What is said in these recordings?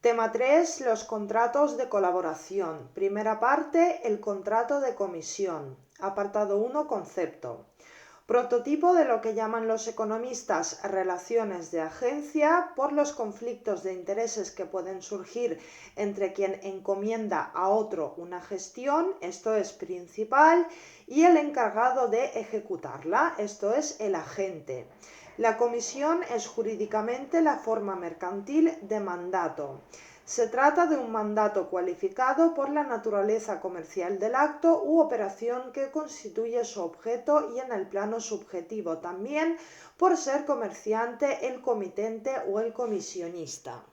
Tema 3. Los contratos de colaboración. Primera parte, el contrato de comisión. Apartado 1. Concepto. Prototipo de lo que llaman los economistas relaciones de agencia por los conflictos de intereses que pueden surgir entre quien encomienda a otro una gestión, esto es principal, y el encargado de ejecutarla, esto es el agente. La comisión es jurídicamente la forma mercantil de mandato. Se trata de un mandato cualificado por la naturaleza comercial del acto u operación que constituye su objeto y en el plano subjetivo también por ser comerciante, el comitente o el comisionista.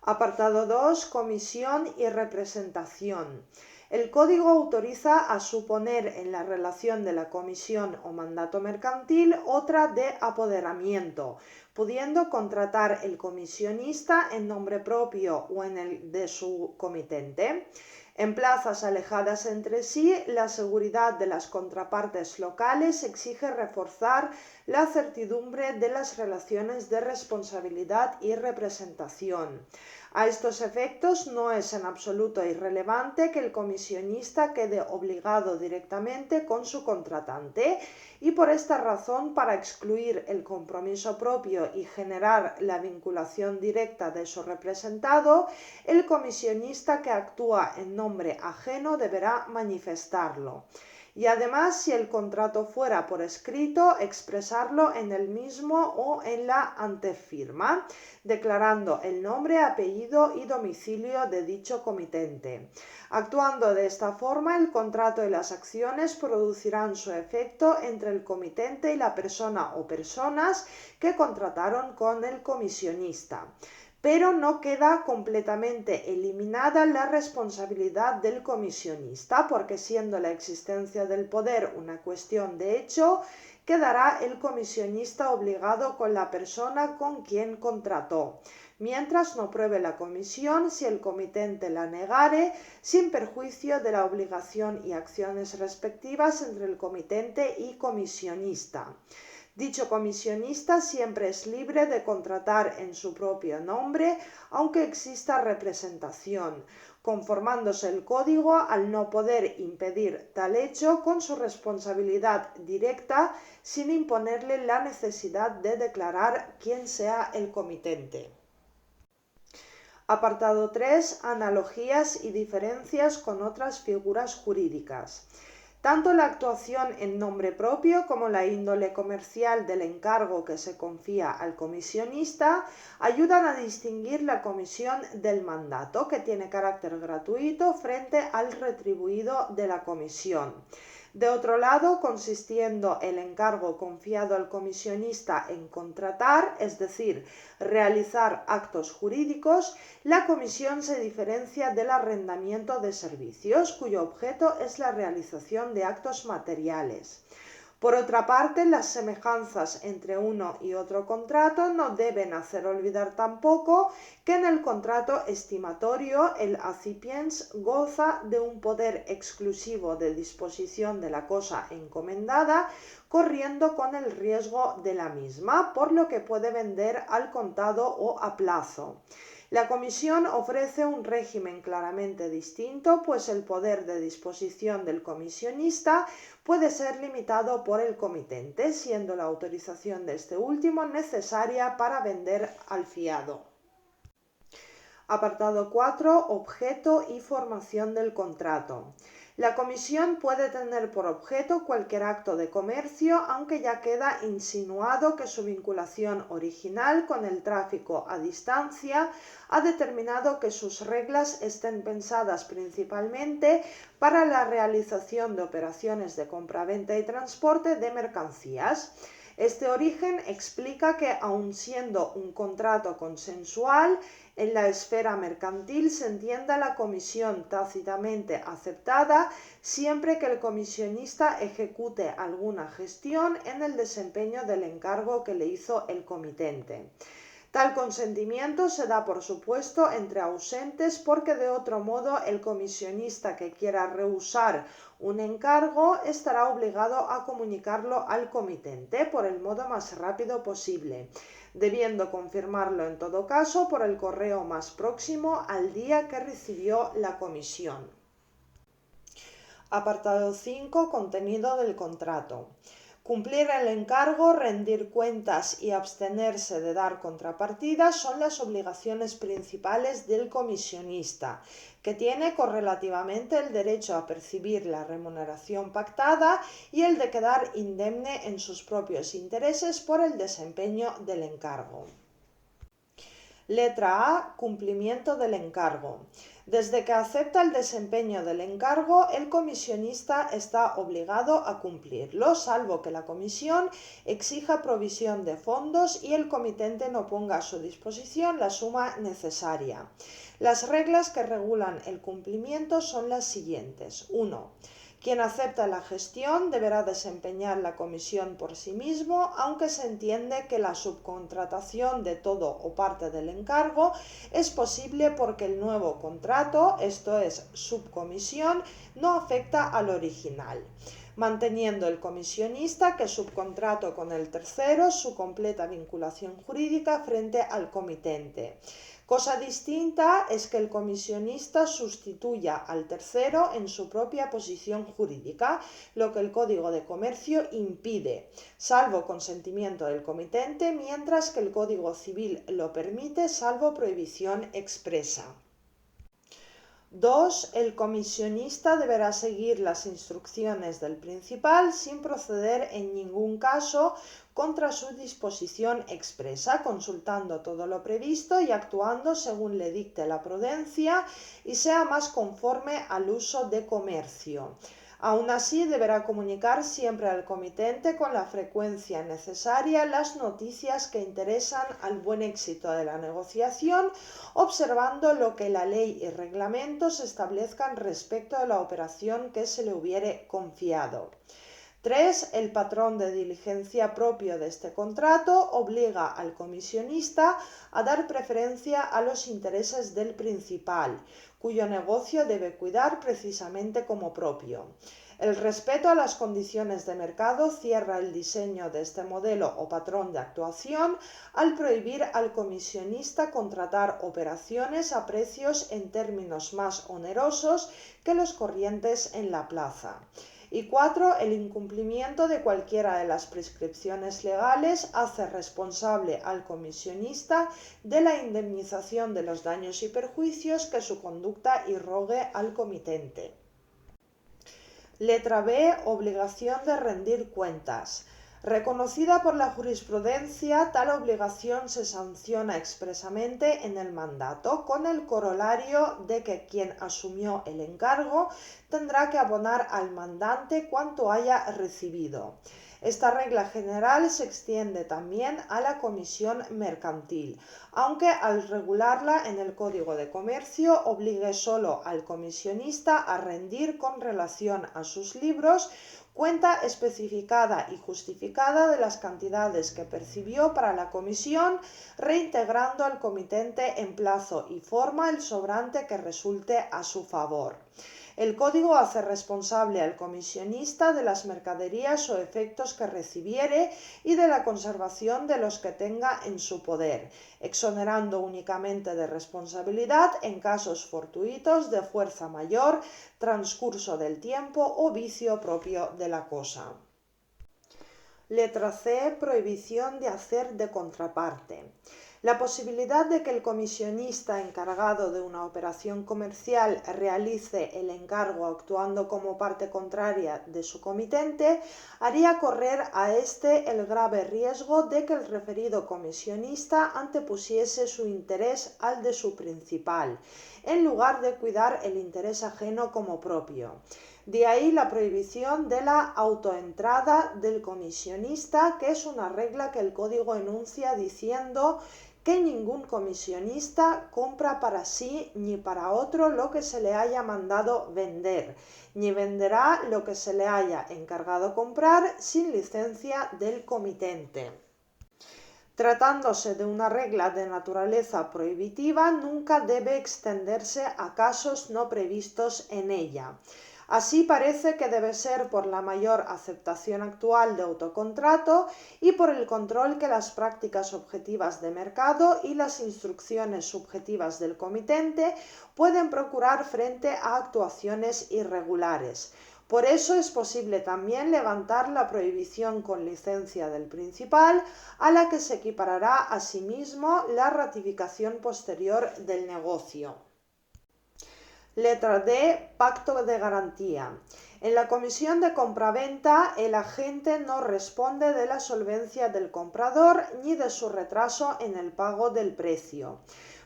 Apartado 2. Comisión y representación. El Código autoriza a suponer en la relación de la comisión o mandato mercantil otra de apoderamiento, pudiendo contratar el comisionista en nombre propio o en el de su comitente. En plazas alejadas entre sí, la seguridad de las contrapartes locales exige reforzar la certidumbre de las relaciones de responsabilidad y representación. A estos efectos, no es en absoluto irrelevante que el comisionista quede obligado directamente con su contratante y por esta razón, para excluir el compromiso propio y generar la vinculación directa de su representado, el comisionista que actúa en nombre ajeno deberá manifestarlo. Y además, si el contrato fuera por escrito, expresarlo en el mismo o en la antefirma, declarando el nombre, apellido y domicilio de dicho comitente. Actuando de esta forma, el contrato y las acciones producirán su efecto entre el comitente y la persona o personas que contrataron con el comisionista. Pero no queda completamente eliminada la responsabilidad del comisionista, porque siendo la existencia del poder una cuestión de hecho, quedará el comisionista obligado con la persona con quien contrató, mientras no pruebe la comisión, si el comitente la negare, sin perjuicio de la obligación y acciones respectivas entre el comitente y comisionista. Dicho comisionista siempre es libre de contratar en su propio nombre, aunque exista representación, conformándose el Código al no poder impedir tal hecho con su responsabilidad directa sin imponerle la necesidad de declarar quién sea el comitente. Apartado 3. Analogías y diferencias con otras figuras jurídicas. Tanto la actuación en nombre propio como la índole comercial del encargo que se confía al comisionista ayudan a distinguir la comisión del mandato, que tiene carácter gratuito, frente al retribuido de la comisión. De otro lado, consistiendo el encargo confiado al comisionista en contratar, es decir, realizar actos jurídicos, la comisión se diferencia del arrendamiento de servicios, cuyo objeto es la realización de actos materiales. Por otra parte, las semejanzas entre uno y otro contrato no deben hacer olvidar tampoco que en el contrato estimatorio el accipiens goza de un poder exclusivo de disposición de la cosa encomendada, corriendo con el riesgo de la misma, por lo que puede vender al contado o a plazo. La comisión ofrece un régimen claramente distinto, pues el poder de disposición del comisionista puede ser limitado por el comitente, siendo la autorización de este último necesaria para vender al fiado. Apartado 4. Objeto y formación del contrato. La comisión puede tener por objeto cualquier acto de comercio, aunque ya queda insinuado que su vinculación original con el tráfico a distancia ha determinado que sus reglas estén pensadas principalmente para la realización de operaciones de compraventa y transporte de mercancías. Este origen explica que, aun siendo un contrato consensual, en la esfera mercantil se entienda la comisión tácitamente aceptada siempre que el comisionista ejecute alguna gestión en el desempeño del encargo que le hizo el comitente. Tal consentimiento se da por supuesto entre ausentes, porque de otro modo el comisionista que quiera rehusar un encargo estará obligado a comunicarlo al comitente por el modo más rápido posible. debiendo confirmarlo en todo caso por el correo más próximo al día que recibió la comisión. Apartado 5. Contenido del contrato. Cumplir el encargo, rendir cuentas y abstenerse de dar contrapartida son las obligaciones principales del comisionista, que tiene correlativamente el derecho a percibir la remuneración pactada y el de quedar indemne en sus propios intereses por el desempeño del encargo. Letra A. Cumplimiento del encargo. Desde que acepta el desempeño del encargo, el comisionista está obligado a cumplirlo, salvo que la comisión exija provisión de fondos y el comitente no ponga a su disposición la suma necesaria. Las reglas que regulan el cumplimiento son las siguientes. 1. Quien acepta la gestión deberá desempeñar la comisión por sí mismo, aunque se entiende que la subcontratación de todo o parte del encargo es posible porque el nuevo contrato, esto es, subcomisión, no afecta al original, manteniendo el comisionista que subcontrato con el tercero su completa vinculación jurídica frente al comitente. Cosa distinta es que el comisionista sustituya al tercero en su propia posición jurídica, lo que el Código de Comercio impide, salvo consentimiento del comitente, mientras que el Código Civil lo permite, salvo prohibición expresa. 2. El comisionista deberá seguir las instrucciones del principal sin proceder en ningún caso contra su disposición expresa, consultando todo lo previsto y actuando según le dicte la prudencia y sea más conforme al uso de comercio. Aún así, deberá comunicar siempre al comitente con la frecuencia necesaria las noticias que interesan al buen éxito de la negociación, observando lo que la ley y reglamentos establezcan respecto de la operación que se le hubiere confiado. 3. El patrón de diligencia propio de este contrato obliga al comisionista a dar preferencia a los intereses del principal, cuyo negocio debe cuidar precisamente como propio. El respeto a las condiciones de mercado cierra el diseño de este modelo o patrón de actuación al prohibir al comisionista contratar operaciones a precios en términos más onerosos que los corrientes en la plaza. Y 4. El incumplimiento de cualquiera de las prescripciones legales hace responsable al comisionista de la indemnización de los daños y perjuicios que su conducta irrogue al comitente. Letra B. Obligación de rendir cuentas. Reconocida por la jurisprudencia, tal obligación se sanciona expresamente en el mandato, con el corolario de que quien asumió el encargo tendrá que abonar al mandante cuanto haya recibido. Esta regla general se extiende también a la comisión mercantil, aunque al regularla en el Código de Comercio obligue solo al comisionista a rendir con relación a sus libros cuenta especificada y justificada de las cantidades que percibió para la comisión, reintegrando al comitente en plazo y forma el sobrante que resulte a su favor. El Código hace responsable al comisionista de las mercaderías o efectos que recibiere y de la conservación de los que tenga en su poder, exonerando únicamente de responsabilidad en casos fortuitos de fuerza mayor, transcurso del tiempo o vicio propio de la cosa. Letra C. Prohibición de hacer de contraparte. La posibilidad de que el comisionista encargado de una operación comercial realice el encargo actuando como parte contraria de su comitente haría correr a éste el grave riesgo de que el referido comisionista antepusiese su interés al de su principal, en lugar de cuidar el interés ajeno como propio. De ahí la prohibición de la autoentrada del comisionista, que es una regla que el Código enuncia diciendo que ningún comisionista compra para sí ni para otro lo que se le haya mandado vender, ni venderá lo que se le haya encargado comprar sin licencia del comitente. Tratándose de una regla de naturaleza prohibitiva, nunca debe extenderse a casos no previstos en ella. Así parece que debe ser por la mayor aceptación actual de autocontrato y por el control que las prácticas objetivas de mercado y las instrucciones subjetivas del comitente pueden procurar frente a actuaciones irregulares. Por eso es posible también levantar la prohibición con licencia del principal, a la que se equiparará asimismo la ratificación posterior del negocio. Letra D. Pacto de garantía. En la comisión de compraventa, el agente no responde de la solvencia del comprador ni de su retraso en el pago del precio.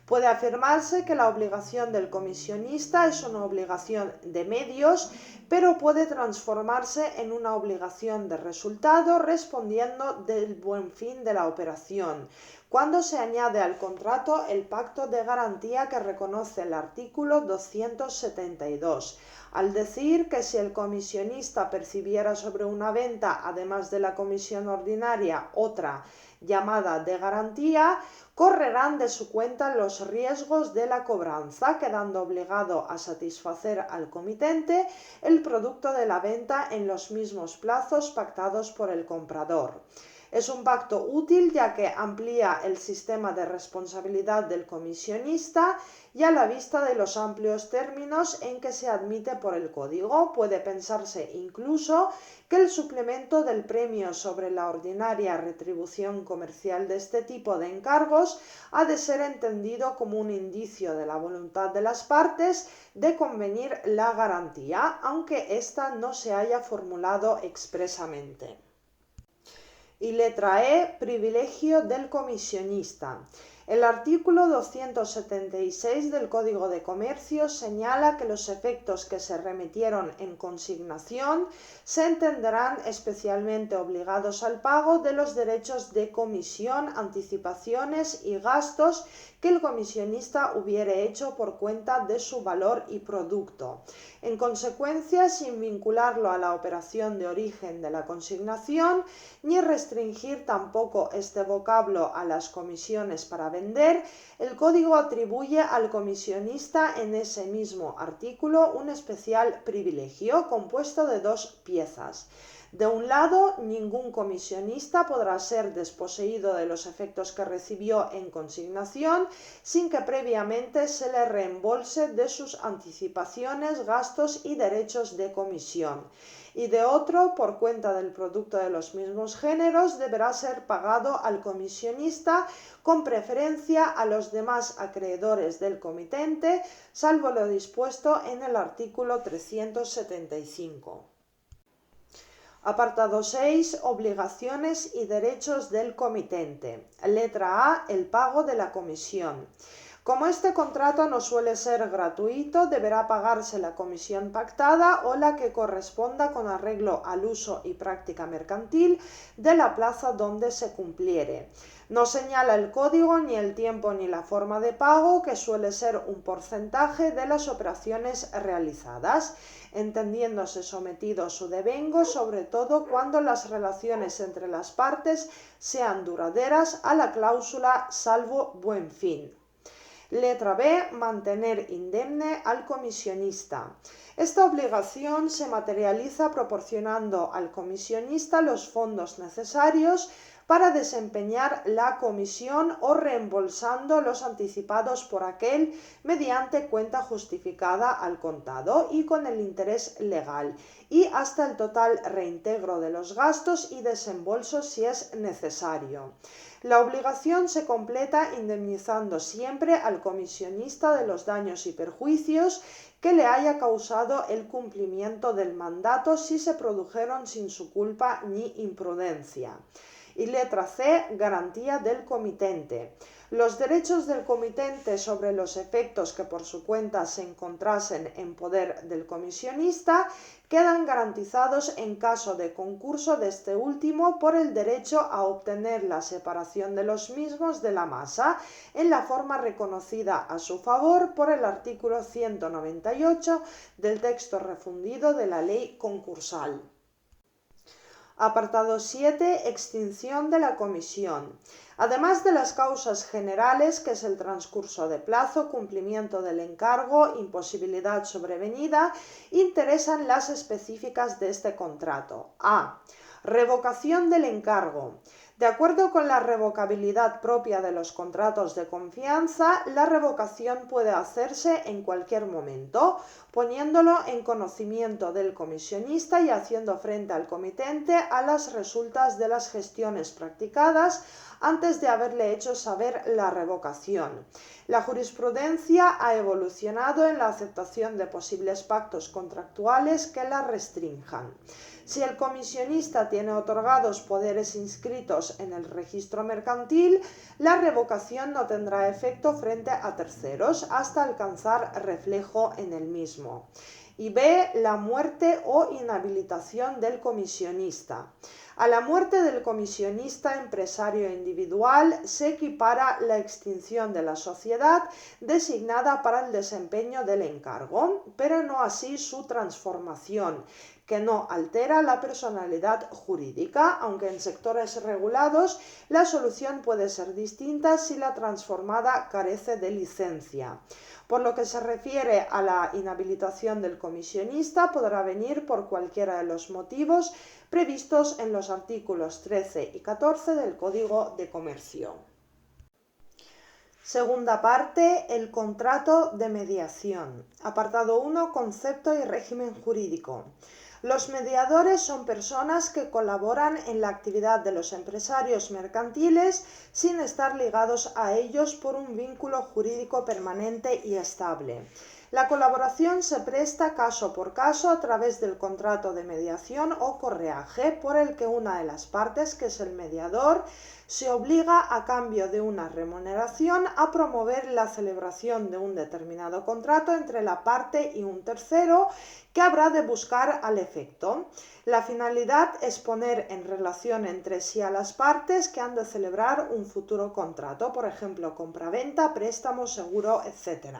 Puede afirmarse que la obligación del comisionista es una obligación de medios, pero puede transformarse en una obligación de resultado respondiendo del buen fin de la operación, cuando se añade al contrato el pacto de garantía que reconoce el artículo 272, al decir que si el comisionista percibiera sobre una venta, además de la comisión ordinaria, otra llamada de garantía, correrán de su cuenta los riesgos de la cobranza, quedando obligado a satisfacer al comitente el producto de la venta en los mismos plazos pactados por el comprador. Es un pacto útil ya que amplía el sistema de responsabilidad del comisionista y a la vista de los amplios términos en que se admite por el Código, puede pensarse incluso que el suplemento del premio sobre la ordinaria retribución comercial de este tipo de encargos ha de ser entendido como un indicio de la voluntad de las partes de convenir la garantía, aunque ésta no se haya formulado expresamente. Y letra E. Privilegio del comisionista. El artículo 276 del Código de Comercio señala que los efectos que se remitieron en consignación se entenderán especialmente obligados al pago de los derechos de comisión, anticipaciones y gastos que el comisionista hubiere hecho por cuenta de su valor y producto. En consecuencia, sin vincularlo a la operación de origen de la consignación, ni restringir tampoco este vocablo a las comisiones para vender, el Código atribuye al comisionista en ese mismo artículo un especial privilegio compuesto de dos piezas. De un lado, ningún comisionista podrá ser desposeído de los efectos que recibió en consignación sin que previamente se le reembolse de sus anticipaciones, gastos y derechos de comisión. Y de otro, por cuenta del producto de los mismos géneros, deberá ser pagado al comisionista con preferencia a los demás acreedores del comitente, salvo lo dispuesto en el artículo 375. Apartado 6. Obligaciones y derechos del comitente. Letra A. El pago de la comisión. Como este contrato no suele ser gratuito, deberá pagarse la comisión pactada o la que corresponda con arreglo al uso y práctica mercantil de la plaza donde se cumpliere. No señala el Código ni el tiempo ni la forma de pago, que suele ser un porcentaje de las operaciones realizadas, entendiéndose sometido su devengo, sobre todo cuando las relaciones entre las partes sean duraderas, a la cláusula salvo buen fin. Letra B. Mantener indemne al comisionista. Esta obligación se materializa proporcionando al comisionista los fondos necesarios para desempeñar la comisión o reembolsando los anticipados por aquel mediante cuenta justificada al contado y con el interés legal, y hasta el total reintegro de los gastos y desembolsos si es necesario. La obligación se completa indemnizando siempre al comisionista de los daños y perjuicios que le haya causado el cumplimiento del mandato si se produjeron sin su culpa ni imprudencia. Y letra C. Garantía del comitente. Los derechos del comitente sobre los efectos que por su cuenta se encontrasen en poder del comisionista quedan garantizados en caso de concurso de este último por el derecho a obtener la separación de los mismos de la masa en la forma reconocida a su favor por el artículo 198 del texto refundido de la ley concursal. Apartado 7. Extinción de la comisión. Además de las causas generales, que es el transcurso de plazo, cumplimiento del encargo, imposibilidad sobrevenida, interesan las específicas de este contrato. A. Revocación del encargo. De acuerdo con la revocabilidad propia de los contratos de confianza, la revocación puede hacerse en cualquier momento, poniéndolo en conocimiento del comisionista y haciendo frente al comitente a las resultas de las gestiones practicadas antes de haberle hecho saber la revocación. La jurisprudencia ha evolucionado en la aceptación de posibles pactos contractuales que la restrinjan. Si el comisionista tiene otorgados poderes inscritos en el registro mercantil, la revocación no tendrá efecto frente a terceros hasta alcanzar reflejo en el mismo. Y B. La muerte o inhabilitación del comisionista. A la muerte del comisionista empresario individual se equipara la extinción de la sociedad designada para el desempeño del encargo, pero no así su transformación, que no altera la personalidad jurídica, aunque en sectores regulados la solución puede ser distinta si la transformada carece de licencia. Por lo que se refiere a la inhabilitación del comisionista, podrá venir por cualquiera de los motivos previstos en los artículos 13 y 14 del Código de Comercio. Segunda parte, el contrato de mediación. Apartado 1, concepto y régimen jurídico. Los mediadores son personas que colaboran en la actividad de los empresarios mercantiles sin estar ligados a ellos por un vínculo jurídico permanente y estable. La colaboración se presta caso por caso a través del contrato de mediación o correaje, por el que una de las partes, que es el mediador, se obliga a cambio de una remuneración a promover la celebración de un determinado contrato entre la parte y un tercero que habrá de buscar al efecto. La finalidad es poner en relación entre sí a las partes que han de celebrar un futuro contrato, por ejemplo, compraventa, préstamo, seguro, etc.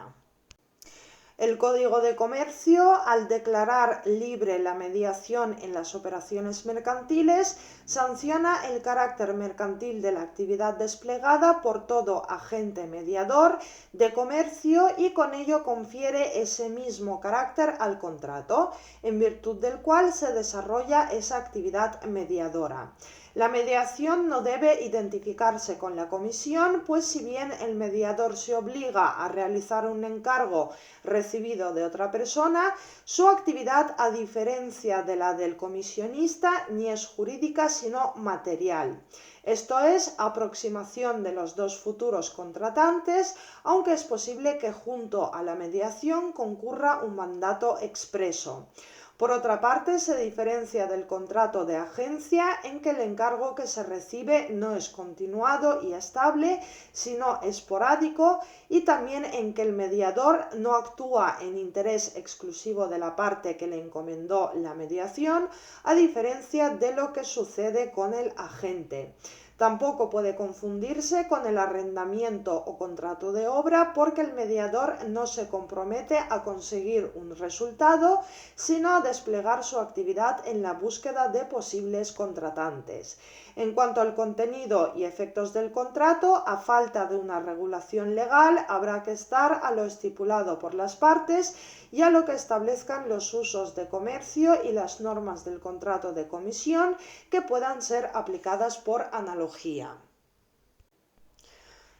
El Código de Comercio, al declarar libre la mediación en las operaciones mercantiles, sanciona el carácter mercantil de la actividad desplegada por todo agente mediador de comercio y con ello confiere ese mismo carácter al contrato, en virtud del cual se desarrolla esa actividad mediadora. La mediación no debe identificarse con la comisión, pues si bien el mediador se obliga a realizar un encargo recibido de otra persona, su actividad, a diferencia de la del comisionista, ni es jurídica sino material. Esto es, aproximación de los dos futuros contratantes, aunque es posible que junto a la mediación concurra un mandato expreso. Por otra parte, se diferencia del contrato de agencia en que el encargo que se recibe no es continuado y estable, sino esporádico, y también en que el mediador no actúa en interés exclusivo de la parte que le encomendó la mediación, a diferencia de lo que sucede con el agente. Tampoco puede confundirse con el arrendamiento o contrato de obra, porque el mediador no se compromete a conseguir un resultado, sino a desplegar su actividad en la búsqueda de posibles contratantes. En cuanto al contenido y efectos del contrato, a falta de una regulación legal, habrá que estar a lo estipulado por las partes y a lo que establezcan los usos de comercio y las normas del contrato de comisión que puedan ser aplicadas por analogía.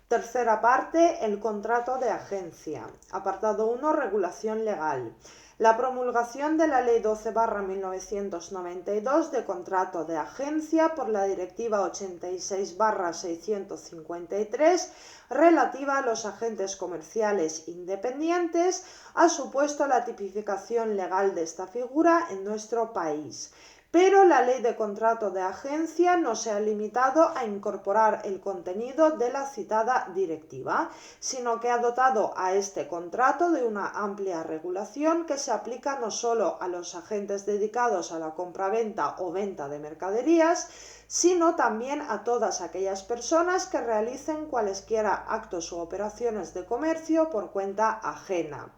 Tercera parte, el contrato de agencia. Apartado 1, regulación legal. La promulgación de la Ley 12/1992 de contrato de agencia por la Directiva 86/653 relativa a los agentes comerciales independientes ha supuesto la tipificación legal de esta figura en nuestro país. Pero la Ley de Contrato de Agencia no se ha limitado a incorporar el contenido de la citada directiva, sino que ha dotado a este contrato de una amplia regulación que se aplica no solo a los agentes dedicados a la compraventa o venta de mercaderías, sino también a todas aquellas personas que realicen cualesquiera actos u operaciones de comercio por cuenta ajena.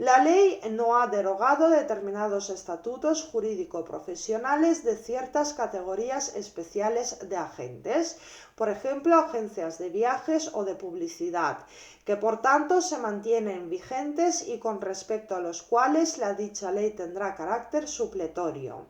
La ley no ha derogado determinados estatutos jurídico-profesionales de ciertas categorías especiales de agentes, por ejemplo, agencias de viajes o de publicidad, que por tanto se mantienen vigentes y con respecto a los cuales la dicha ley tendrá carácter supletorio.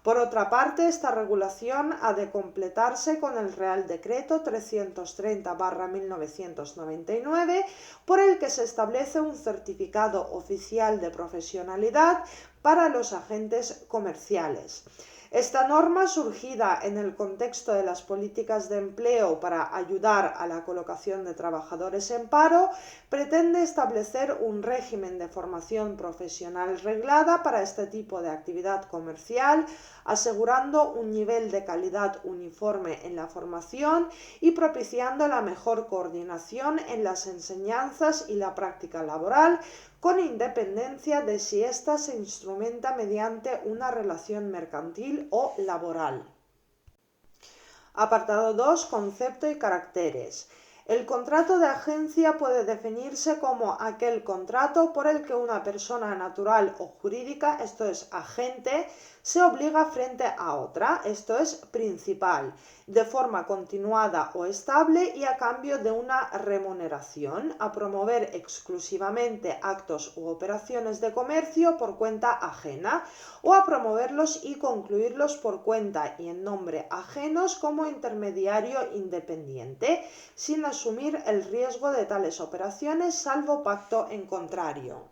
Por otra parte, esta regulación ha de completarse con el Real Decreto 330/1999, por el que se establece un certificado oficial de profesionalidad para los agentes comerciales. Esta norma, surgida en el contexto de las políticas de empleo para ayudar a la colocación de trabajadores en paro, pretende establecer un régimen de formación profesional reglada para este tipo de actividad comercial, asegurando un nivel de calidad uniforme en la formación y propiciando la mejor coordinación en las enseñanzas y la práctica laboral, con independencia de si ésta se instrumenta mediante una relación mercantil o laboral. Apartado 2. Concepto y caracteres. El contrato de agencia puede definirse como aquel contrato por el que una persona natural o jurídica, esto es agente, se obliga frente a otra, esto es principal, de forma continuada o estable y a cambio de una remuneración, a promover exclusivamente actos u operaciones de comercio por cuenta ajena o a promoverlos y concluirlos por cuenta y en nombre ajenos como intermediario independiente, sin asumir el riesgo de tales operaciones salvo pacto en contrario.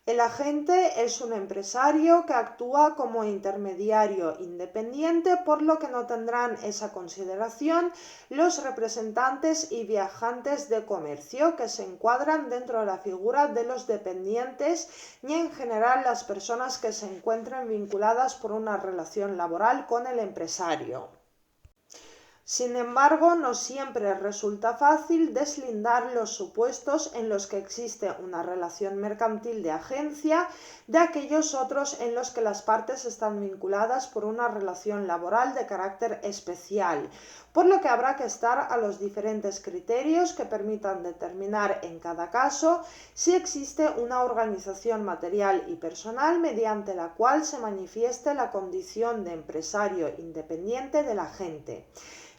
El agente es un empresario que actúa como intermediario independiente, por lo que no tendrán esa consideración los representantes y viajantes de comercio, que se encuadran dentro de la figura de los dependientes, ni en general las personas que se encuentren vinculadas por una relación laboral con el empresario. Sin embargo, no siempre resulta fácil deslindar los supuestos en los que existe una relación mercantil de agencia de aquellos otros en los que las partes están vinculadas por una relación laboral de carácter especial, por lo que habrá que estar a los diferentes criterios que permitan determinar en cada caso si existe una organización material y personal mediante la cual se manifieste la condición de empresario independiente del agente.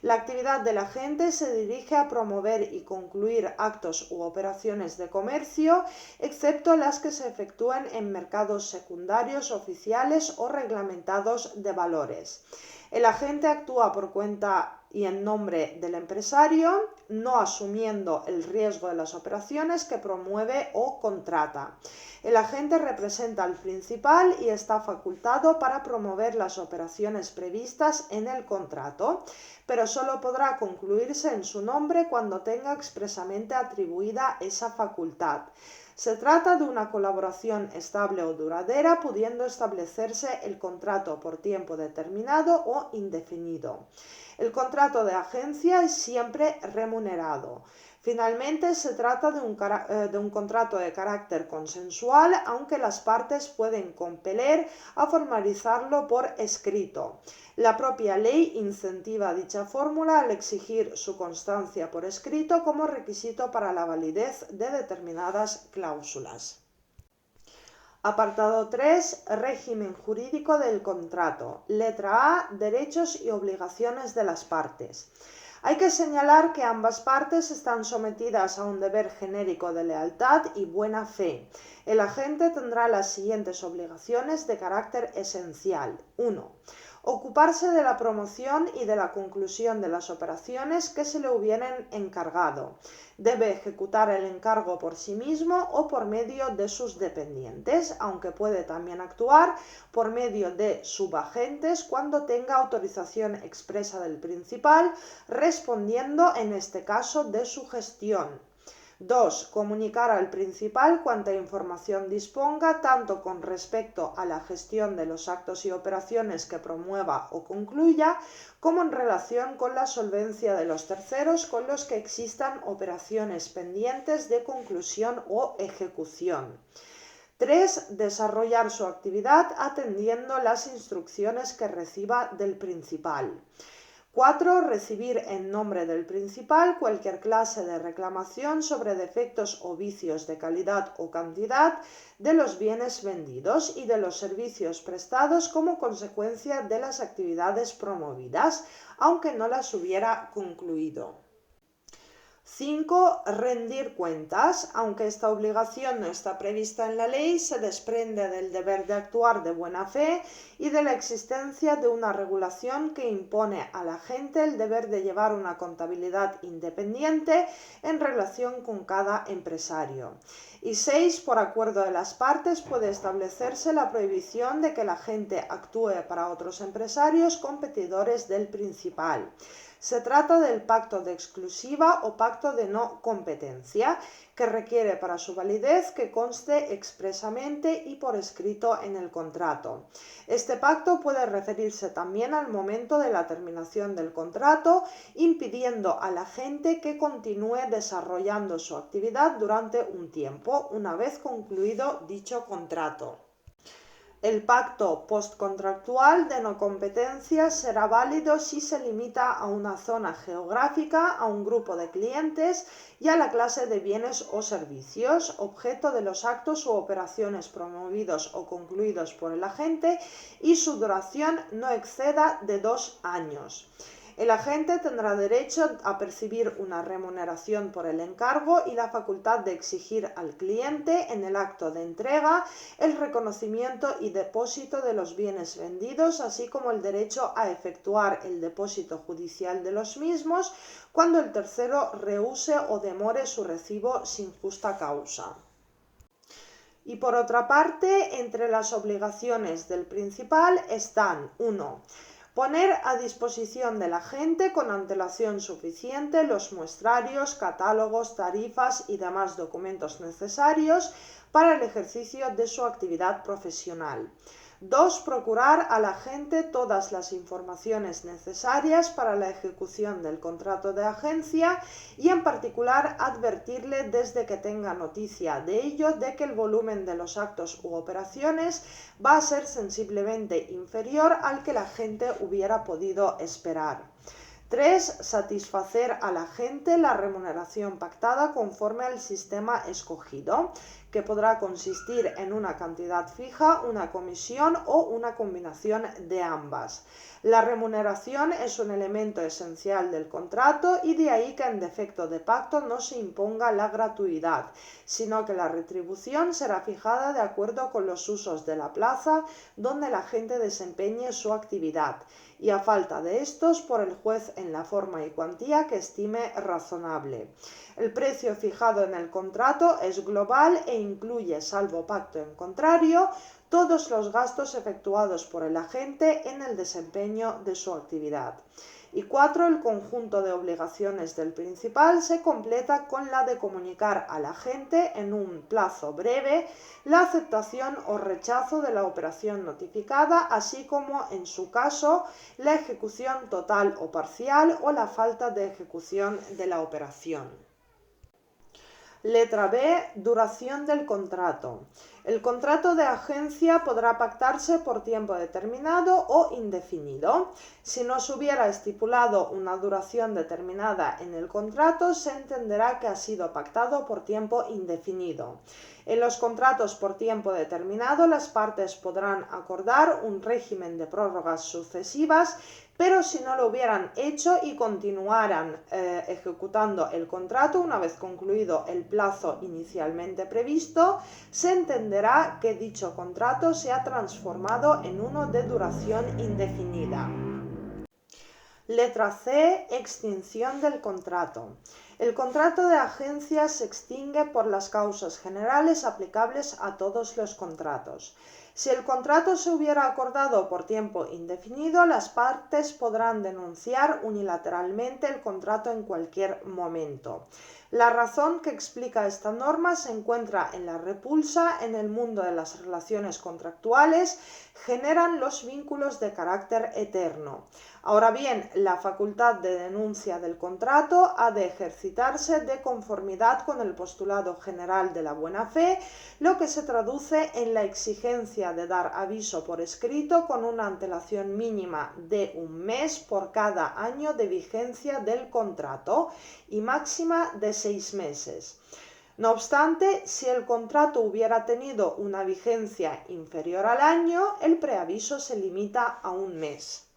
La actividad del agente se dirige a promover y concluir actos u operaciones de comercio, excepto las que se efectúen en mercados secundarios, oficiales o reglamentados de valores. El agente actúa por cuenta y en nombre del empresario, no asumiendo el riesgo de las operaciones que promueve o contrata. El agente representa al principal y está facultado para promover las operaciones previstas en el contrato, pero solo podrá concluirse en su nombre cuando tenga expresamente atribuida esa facultad. Se trata de una colaboración estable o duradera, pudiendo establecerse el contrato por tiempo determinado o indefinido. El contrato de agencia es siempre remunerado. Finalmente, se trata de un contrato de carácter consensual, aunque las partes pueden compeler a formalizarlo por escrito. La propia ley incentiva dicha fórmula al exigir su constancia por escrito como requisito para la validez de determinadas cláusulas. Apartado 3. Régimen jurídico del contrato. Letra A. Derechos y obligaciones de las partes. Hay que señalar que ambas partes están sometidas a un deber genérico de lealtad y buena fe. El agente tendrá las siguientes obligaciones de carácter esencial. 1. Ocuparse de la promoción y de la conclusión de las operaciones que se le hubieren encargado. Debe ejecutar el encargo por sí mismo o por medio de sus dependientes, aunque puede también actuar por medio de subagentes cuando tenga autorización expresa del principal, respondiendo en este caso de su gestión. 2. Comunicar al principal cuanta información disponga, tanto con respecto a la gestión de los actos y operaciones que promueva o concluya, como en relación con la solvencia de los terceros con los que existan operaciones pendientes de conclusión o ejecución. 3. Desarrollar su actividad atendiendo las instrucciones que reciba del principal. 4. Recibir en nombre del principal cualquier clase de reclamación sobre defectos o vicios de calidad o cantidad de los bienes vendidos y de los servicios prestados como consecuencia de las actividades promovidas, aunque no las hubiera concluido. 5. Rendir cuentas. Aunque esta obligación no está prevista en la ley, se desprende del deber de actuar de buena fe y de la existencia de una regulación que impone a la gente el deber de llevar una contabilidad independiente en relación con cada empresario. Y 6. Por acuerdo de las partes puede establecerse la prohibición de que la gente actúe para otros empresarios competidores del principal. Se trata del pacto de exclusiva o pacto de no competencia, que requiere para su validez que conste expresamente y por escrito en el contrato. Este pacto puede referirse también al momento de la terminación del contrato, impidiendo a la gente que continúe desarrollando su actividad durante un tiempo, una vez concluido dicho contrato. El pacto postcontractual de no competencia será válido si se limita a una zona geográfica, a un grupo de clientes y a la clase de bienes o servicios, objeto de los actos u operaciones promovidos o concluidos por el agente, y su duración no exceda de 2 años. El agente tendrá derecho a percibir una remuneración por el encargo y la facultad de exigir al cliente en el acto de entrega el reconocimiento y depósito de los bienes vendidos, así como el derecho a efectuar el depósito judicial de los mismos cuando el tercero rehúse o demore su recibo sin justa causa. Y por otra parte, entre las obligaciones del principal están 1. Poner a disposición de la gente con antelación suficiente los muestrarios, catálogos, tarifas y demás documentos necesarios para el ejercicio de su actividad profesional. 2. Procurar a la gente todas las informaciones necesarias para la ejecución del contrato de agencia y en particular advertirle desde que tenga noticia de ello de que el volumen de los actos u operaciones va a ser sensiblemente inferior al que la gente hubiera podido esperar. 3. Satisfacer a la gente la remuneración pactada conforme al sistema escogido, que podrá consistir en una cantidad fija, una comisión o una combinación de ambas. La remuneración es un elemento esencial del contrato y de ahí que en defecto de pacto no se imponga la gratuidad, sino que la retribución será fijada de acuerdo con los usos de la plaza donde la gente desempeñe su actividad, y a falta de estos por el juez en la forma y cuantía que estime razonable. El precio fijado en el contrato es global e incluye, salvo pacto en contrario, todos los gastos efectuados por el agente en el desempeño de su actividad. Y 4. El conjunto de obligaciones del principal se completa con la de comunicar al agente en un plazo breve la aceptación o rechazo de la operación notificada, así como, en su caso, la ejecución total o parcial o la falta de ejecución de la operación. Letra B. Duración del contrato. El contrato de agencia podrá pactarse por tiempo determinado o indefinido. Si no se hubiera estipulado una duración determinada en el contrato, se entenderá que ha sido pactado por tiempo indefinido. En los contratos por tiempo determinado, las partes podrán acordar un régimen de prórrogas sucesivas, pero si no lo hubieran hecho y continuaran ejecutando el contrato una vez concluido el plazo inicialmente previsto, se entenderá que dicho contrato se ha transformado en uno de duración indefinida. Letra C. Extinción del contrato. El contrato de agencia se extingue por las causas generales aplicables a todos los contratos. Si el contrato se hubiera acordado por tiempo indefinido, las partes podrán denunciar unilateralmente el contrato en cualquier momento. La razón que explica esta norma se encuentra en la repulsa en el mundo de las relaciones contractuales, generan los vínculos de carácter eterno. Ahora bien, la facultad de denuncia del contrato ha de ejercitarse de conformidad con el postulado general de la buena fe, lo que se traduce en la exigencia de dar aviso por escrito con una antelación mínima de 1 mes por cada año de vigencia del contrato y máxima de 6 meses. No obstante, si el contrato hubiera tenido una vigencia inferior al año, el preaviso se limita a 1 mes.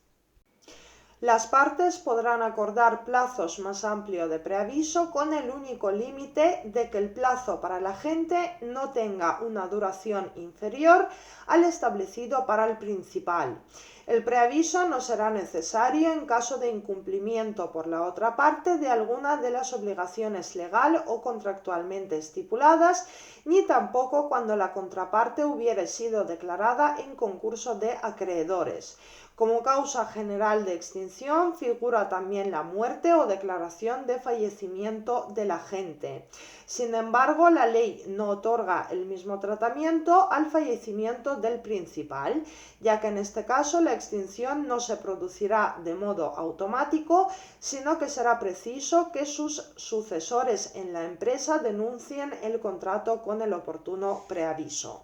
Las partes podrán acordar plazos más amplios de preaviso con el único límite de que el plazo para el agente no tenga una duración inferior al establecido para el principal. El preaviso no será necesario en caso de incumplimiento por la otra parte de alguna de las obligaciones legal o contractualmente estipuladas, ni tampoco cuando la contraparte hubiere sido declarada en concurso de acreedores. Como causa general de extinción figura también la muerte o declaración de fallecimiento del agente. Sin embargo, la ley no otorga el mismo tratamiento al fallecimiento del principal, ya que en este caso la extinción no se producirá de modo automático, sino que será preciso que sus sucesores en la empresa denuncien el contrato con el oportuno preaviso.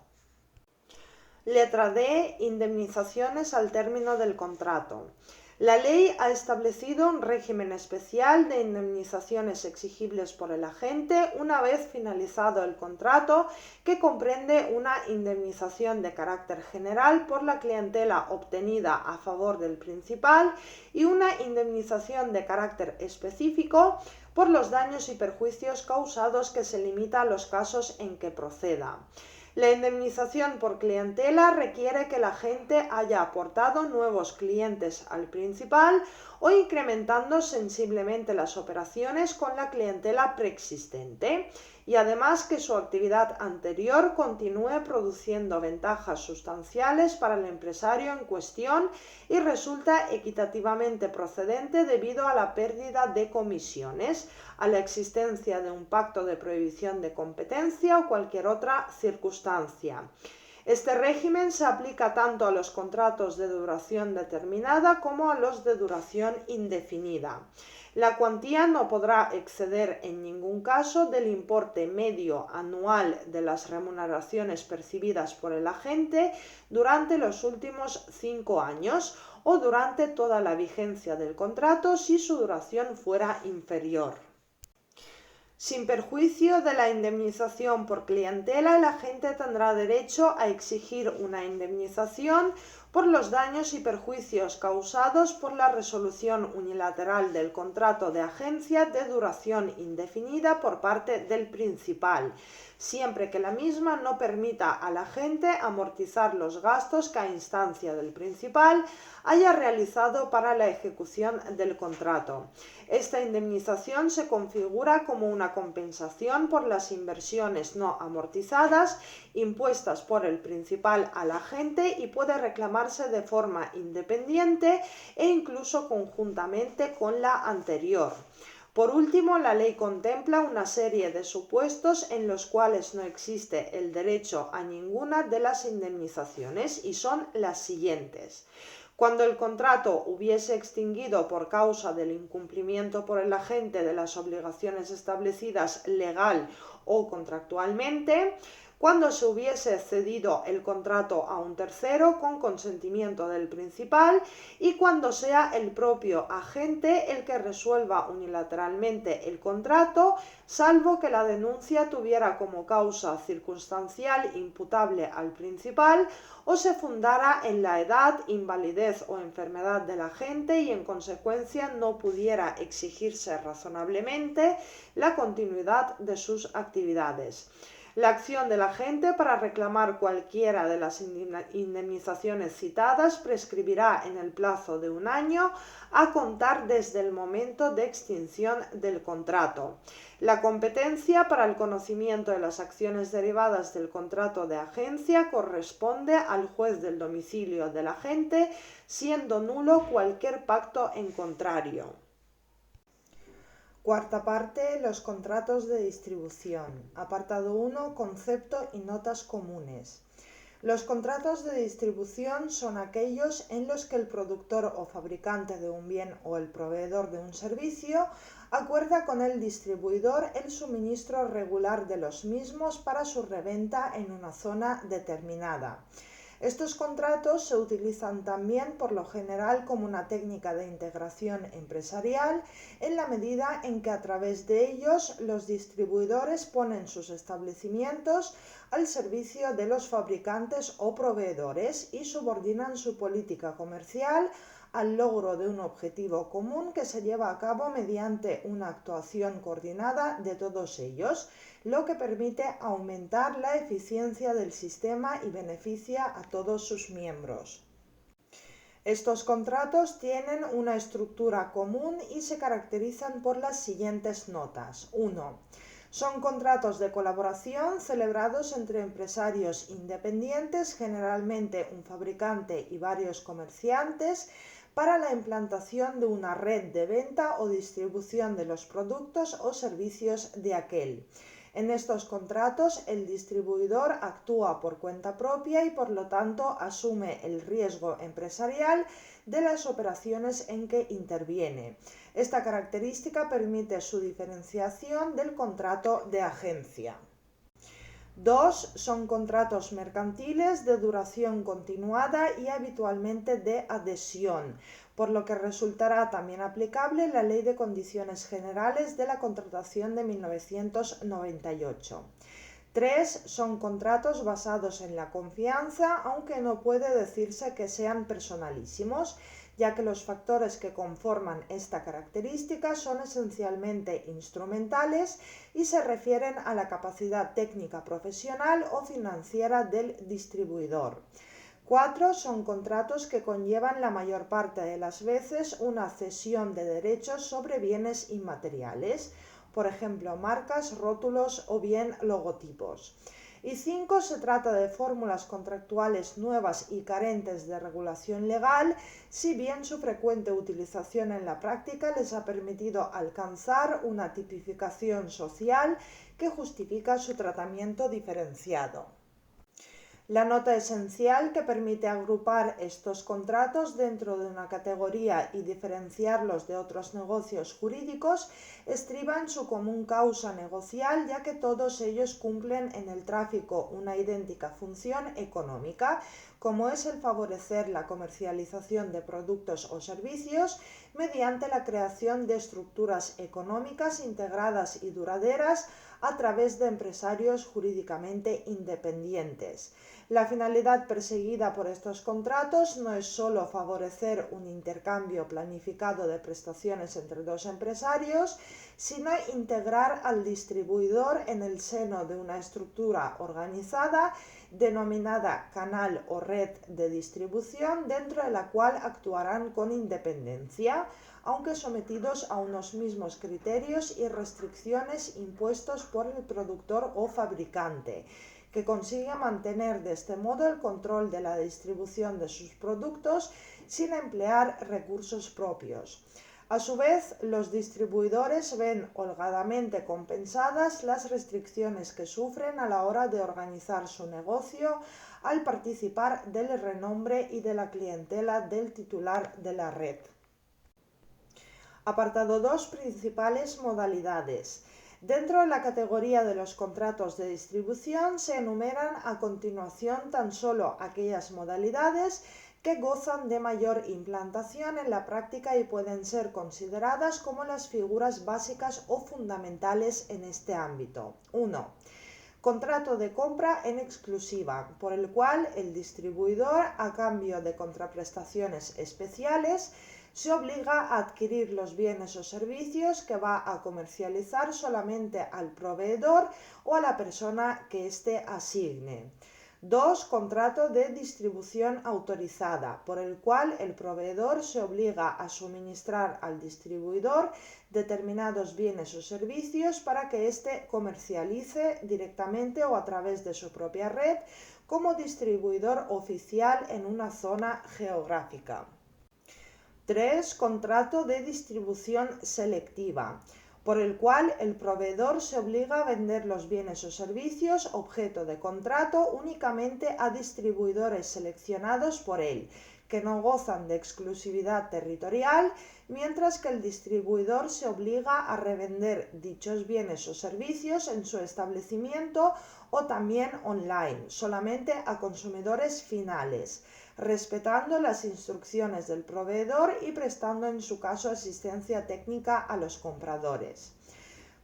Letra D. Indemnizaciones al término del contrato. La ley ha establecido un régimen especial de indemnizaciones exigibles por el agente una vez finalizado el contrato, que comprende una indemnización de carácter general por la clientela obtenida a favor del principal y una indemnización de carácter específico por los daños y perjuicios causados, que se limita a los casos en que proceda. La indemnización por clientela requiere que el agente haya aportado nuevos clientes al principal o incrementando sensiblemente las operaciones con la clientela preexistente, y además que su actividad anterior continúe produciendo ventajas sustanciales para el empresario en cuestión y resulta equitativamente procedente debido a la pérdida de comisiones, a la existencia de un pacto de prohibición de competencia o cualquier otra circunstancia. Este régimen se aplica tanto a los contratos de duración determinada como a los de duración indefinida. La cuantía no podrá exceder en ningún caso del importe medio anual de las remuneraciones percibidas por el agente durante los últimos 5 años o durante toda la vigencia del contrato si su duración fuera inferior. Sin perjuicio de la indemnización por clientela, el agente tendrá derecho a exigir una indemnización por los daños y perjuicios causados por la resolución unilateral del contrato de agencia de duración indefinida por parte del principal, siempre que la misma no permita al agente amortizar los gastos que a instancia del principal haya realizado para la ejecución del contrato. Esta indemnización se configura como una compensación por las inversiones no amortizadas impuestas por el principal al agente y puede reclamarse de forma independiente e incluso conjuntamente con la anterior. Por último, la ley contempla una serie de supuestos en los cuales no existe el derecho a ninguna de las indemnizaciones y son las siguientes. Cuando el contrato hubiese extinguido por causa del incumplimiento por el agente de las obligaciones establecidas legal o contractualmente, cuando se hubiese cedido el contrato a un tercero con consentimiento del principal y cuando sea el propio agente el que resuelva unilateralmente el contrato, salvo que la denuncia tuviera como causa circunstancial imputable al principal o se fundara en la edad, invalidez o enfermedad del agente y en consecuencia no pudiera exigirse razonablemente la continuidad de sus actividades. La acción del agente para reclamar cualquiera de las indemnizaciones citadas prescribirá en el plazo de 1 año a contar desde el momento de extinción del contrato. La competencia para el conocimiento de las acciones derivadas del contrato de agencia corresponde al juez del domicilio del agente, siendo nulo cualquier pacto en contrario. Cuarta parte, los contratos de distribución. Apartado 1, concepto y notas comunes. Los contratos de distribución son aquellos en los que el productor o fabricante de un bien o el proveedor de un servicio acuerda con el distribuidor el suministro regular de los mismos para su reventa en una zona determinada. Estos contratos se utilizan también por lo general como una técnica de integración empresarial en la medida en que a través de ellos los distribuidores ponen sus establecimientos al servicio de los fabricantes o proveedores y subordinan su política comercial al logro de un objetivo común que se lleva a cabo mediante una actuación coordinada de todos ellos, lo que permite aumentar la eficiencia del sistema y beneficia a todos sus miembros. Estos contratos tienen una estructura común y se caracterizan por las siguientes notas. 1. Son contratos de colaboración celebrados entre empresarios independientes, generalmente un fabricante y varios comerciantes, para la implantación de una red de venta o distribución de los productos o servicios de aquel. En estos contratos, el distribuidor actúa por cuenta propia y por lo tanto asume el riesgo empresarial de las operaciones en que interviene. Esta característica permite su diferenciación del contrato de agencia. 2. Son contratos mercantiles de duración continuada y habitualmente de adhesión, por lo que resultará también aplicable la Ley de Condiciones Generales de la Contratación de 1998. 3. Son contratos basados en la confianza, aunque no puede decirse que sean personalísimos, ya que los factores que conforman esta característica son esencialmente instrumentales y se refieren a la capacidad técnica profesional o financiera del distribuidor. 4. Son contratos que conllevan la mayor parte de las veces una cesión de derechos sobre bienes inmateriales, por ejemplo, marcas, rótulos o bien logotipos. Y 5. Se trata de fórmulas contractuales nuevas y carentes de regulación legal, si bien su frecuente utilización en la práctica les ha permitido alcanzar una tipificación social que justifica su tratamiento diferenciado. La nota esencial que permite agrupar estos contratos dentro de una categoría y diferenciarlos de otros negocios jurídicos estriba en su común causa negocial, ya que todos ellos cumplen en el tráfico una idéntica función económica, como es el favorecer la comercialización de productos o servicios mediante la creación de estructuras económicas integradas y duraderas a través de empresarios jurídicamente independientes. La finalidad perseguida por estos contratos no es sólo favorecer un intercambio planificado de prestaciones entre dos empresarios, sino integrar al distribuidor en el seno de una estructura organizada denominada canal o red de distribución, dentro de la cual actuarán con independencia, aunque sometidos a unos mismos criterios y restricciones impuestos por el productor o fabricante, que consigue mantener de este modo el control de la distribución de sus productos sin emplear recursos propios. A su vez, los distribuidores ven holgadamente compensadas las restricciones que sufren a la hora de organizar su negocio al participar del renombre y de la clientela del titular de la red. Apartado 2. Principales modalidades. Dentro de la categoría de los contratos de distribución se enumeran a continuación tan solo aquellas modalidades que gozan de mayor implantación en la práctica y pueden ser consideradas como las figuras básicas o fundamentales en este ámbito. 1. Contrato de compra en exclusiva, por el cual el distribuidor, a cambio de contraprestaciones especiales, se obliga a adquirir los bienes o servicios que va a comercializar solamente al proveedor o a la persona que éste asigne. 2. Contrato de distribución autorizada, por el cual el proveedor se obliga a suministrar al distribuidor determinados bienes o servicios para que éste comercialice directamente o a través de su propia red como distribuidor oficial en una zona geográfica. 3. Contrato de distribución selectiva, por el cual el proveedor se obliga a vender los bienes o servicios objeto de contrato únicamente a distribuidores seleccionados por él, que no gozan de exclusividad territorial, mientras que el distribuidor se obliga a revender dichos bienes o servicios en su establecimiento o también online, solamente a consumidores finales, respetando las instrucciones del proveedor y prestando en su caso asistencia técnica a los compradores.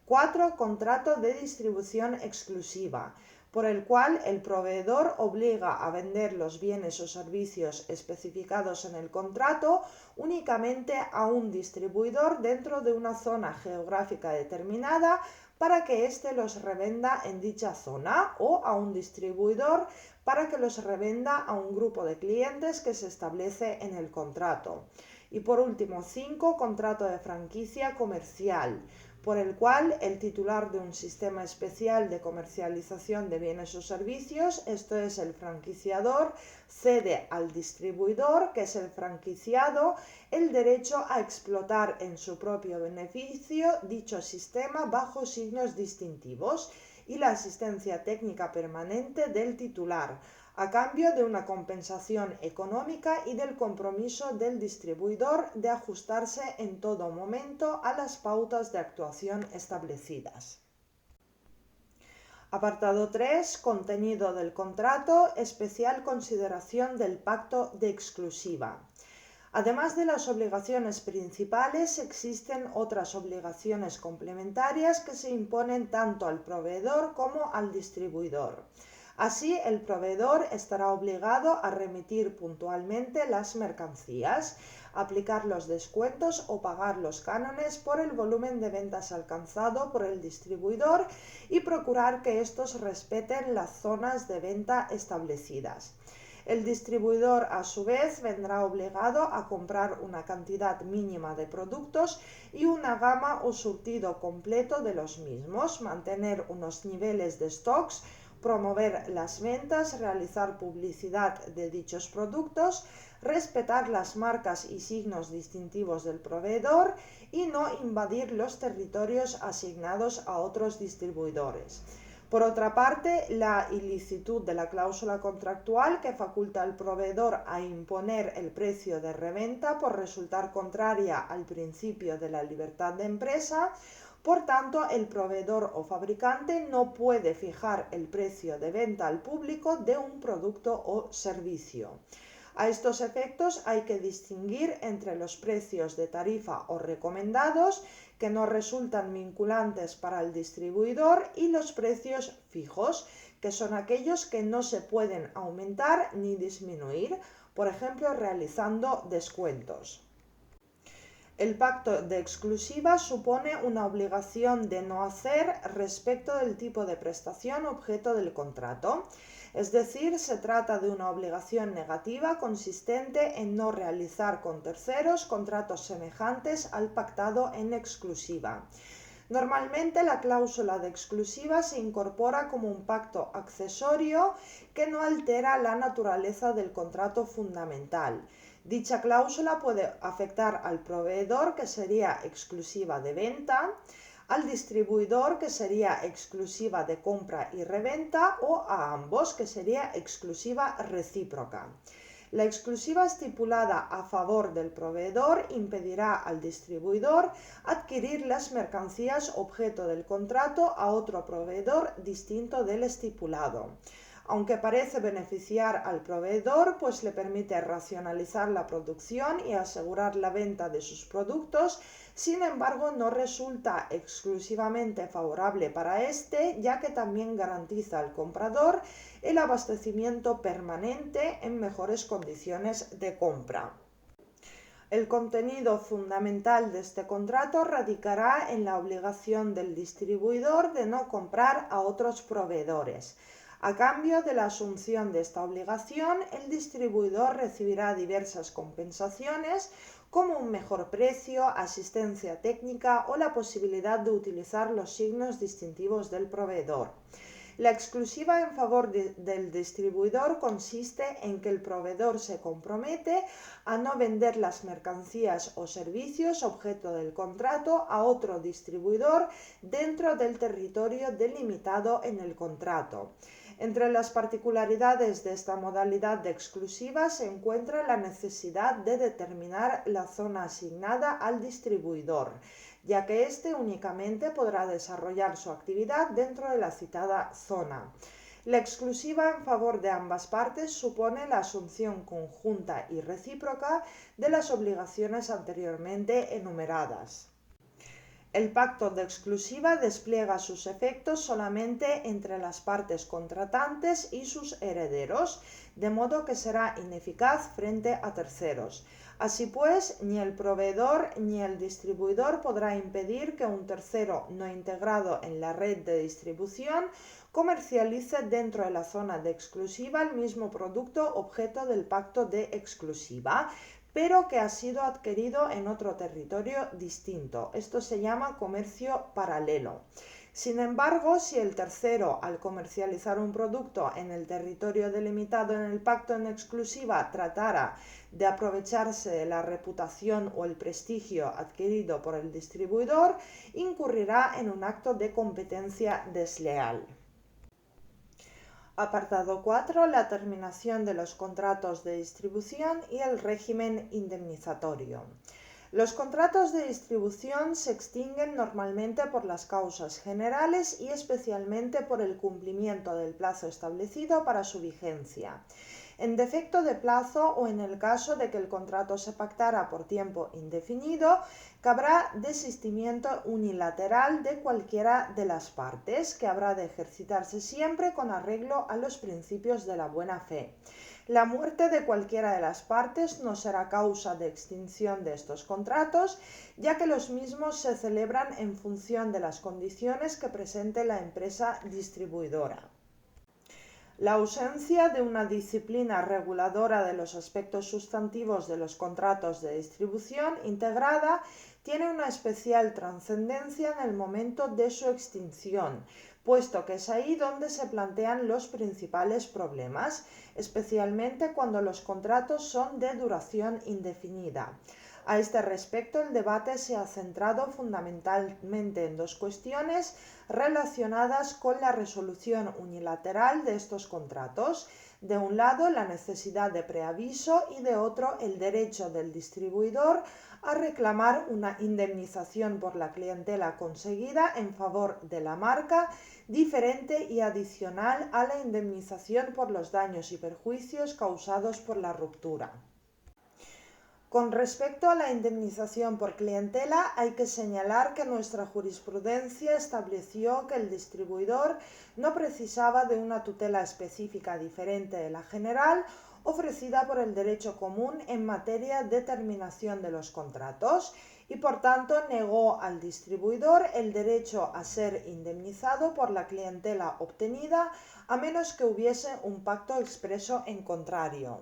4. Contrato de distribución exclusiva, por el cual el proveedor obliga a vender los bienes o servicios especificados en el contrato únicamente a un distribuidor dentro de una zona geográfica determinada para que éste los revenda en dicha zona, o a un distribuidor para que los revenda a un grupo de clientes que se establece en el contrato. Y por último, 5. Contrato de franquicia comercial, por el cual el titular de un sistema especial de comercialización de bienes o servicios, esto es el franquiciador, cede al distribuidor, que es el franquiciado, el derecho a explotar en su propio beneficio dicho sistema bajo signos distintivos y la asistencia técnica permanente del titular, a cambio de una compensación económica y del compromiso del distribuidor de ajustarse en todo momento a las pautas de actuación establecidas. Apartado 3. Contenido del contrato, especial consideración del pacto de exclusiva. Además de las obligaciones principales, existen otras obligaciones complementarias que se imponen tanto al proveedor como al distribuidor. Así, el proveedor estará obligado a remitir puntualmente las mercancías, aplicar los descuentos o pagar los cánones por el volumen de ventas alcanzado por el distribuidor y procurar que estos respeten las zonas de venta establecidas. El distribuidor, a su vez, vendrá obligado a comprar una cantidad mínima de productos y una gama o surtido completo de los mismos, mantener unos niveles de stocks, promover las ventas, realizar publicidad de dichos productos, respetar las marcas y signos distintivos del proveedor y no invadir los territorios asignados a otros distribuidores. Por otra parte, la ilicitud de la cláusula contractual que faculta al proveedor a imponer el precio de reventa por resultar contraria al principio de la libertad de empresa. Por tanto, el proveedor o fabricante no puede fijar el precio de venta al público de un producto o servicio. A estos efectos hay que distinguir entre los precios de tarifa o recomendados, que no resultan vinculantes para el distribuidor, y los precios fijos, que son aquellos que no se pueden aumentar ni disminuir, por ejemplo, realizando descuentos. El pacto de exclusiva supone una obligación de no hacer respecto del tipo de prestación objeto del contrato. Es decir, se trata de una obligación negativa consistente en no realizar con terceros contratos semejantes al pactado en exclusiva. Normalmente la cláusula de exclusiva se incorpora como un pacto accesorio que no altera la naturaleza del contrato fundamental. Dicha cláusula puede afectar al proveedor, que sería exclusiva de venta, al distribuidor, que sería exclusiva de compra y reventa, o a ambos, que sería exclusiva recíproca. La exclusiva estipulada a favor del proveedor impedirá al distribuidor adquirir las mercancías objeto del contrato a otro proveedor distinto del estipulado. Aunque parece beneficiar al proveedor, pues le permite racionalizar la producción y asegurar la venta de sus productos, sin embargo no resulta exclusivamente favorable para este, ya que también garantiza al comprador el abastecimiento permanente en mejores condiciones de compra. El contenido fundamental de este contrato radicará en la obligación del distribuidor de no comprar a otros proveedores. A cambio de la asunción de esta obligación, el distribuidor recibirá diversas compensaciones, como un mejor precio, asistencia técnica o la posibilidad de utilizar los signos distintivos del proveedor. La exclusiva en favor del distribuidor consiste en que el proveedor se compromete a no vender las mercancías o servicios objeto del contrato a otro distribuidor dentro del territorio delimitado en el contrato. Entre las particularidades de esta modalidad de exclusiva se encuentra la necesidad de determinar la zona asignada al distribuidor, ya que éste únicamente podrá desarrollar su actividad dentro de la citada zona. La exclusiva en favor de ambas partes supone la asunción conjunta y recíproca de las obligaciones anteriormente enumeradas. El pacto de exclusiva despliega sus efectos solamente entre las partes contratantes y sus herederos, de modo que será ineficaz frente a terceros. Así pues, ni el proveedor ni el distribuidor podrá impedir que un tercero no integrado en la red de distribución comercialice dentro de la zona de exclusiva el mismo producto objeto del pacto de exclusiva, pero que ha sido adquirido en otro territorio distinto. Esto se llama comercio paralelo. Sin embargo, si el tercero, al comercializar un producto en el territorio delimitado en el pacto en exclusiva, tratara de aprovecharse de la reputación o el prestigio adquirido por el distribuidor, incurrirá en un acto de competencia desleal. Apartado 4. La terminación de los contratos de distribución y el régimen indemnizatorio. Los contratos de distribución se extinguen normalmente por las causas generales y especialmente por el cumplimiento del plazo establecido para su vigencia. En defecto de plazo o en el caso de que el contrato se pactara por tiempo indefinido, cabrá desistimiento unilateral de cualquiera de las partes, que habrá de ejercitarse siempre con arreglo a los principios de la buena fe. La muerte de cualquiera de las partes no será causa de extinción de estos contratos, ya que los mismos se celebran en función de las condiciones que presente la empresa distribuidora. La ausencia de una disciplina reguladora de los aspectos sustantivos de los contratos de distribución integrada tiene una especial trascendencia en el momento de su extinción, puesto que es ahí donde se plantean los principales problemas, especialmente cuando los contratos son de duración indefinida. A este respecto, el debate se ha centrado fundamentalmente en dos cuestiones relacionadas con la resolución unilateral de estos contratos. De un lado, la necesidad de preaviso y de otro, el derecho del distribuidor a reclamar una indemnización por la clientela conseguida en favor de la marca, diferente y adicional a la indemnización por los daños y perjuicios causados por la ruptura. Con respecto a la indemnización por clientela, hay que señalar que nuestra jurisprudencia estableció que el distribuidor no precisaba de una tutela específica diferente de la general ofrecida por el derecho común en materia de terminación de los contratos y por tanto negó al distribuidor el derecho a ser indemnizado por la clientela obtenida a menos que hubiese un pacto expreso en contrario.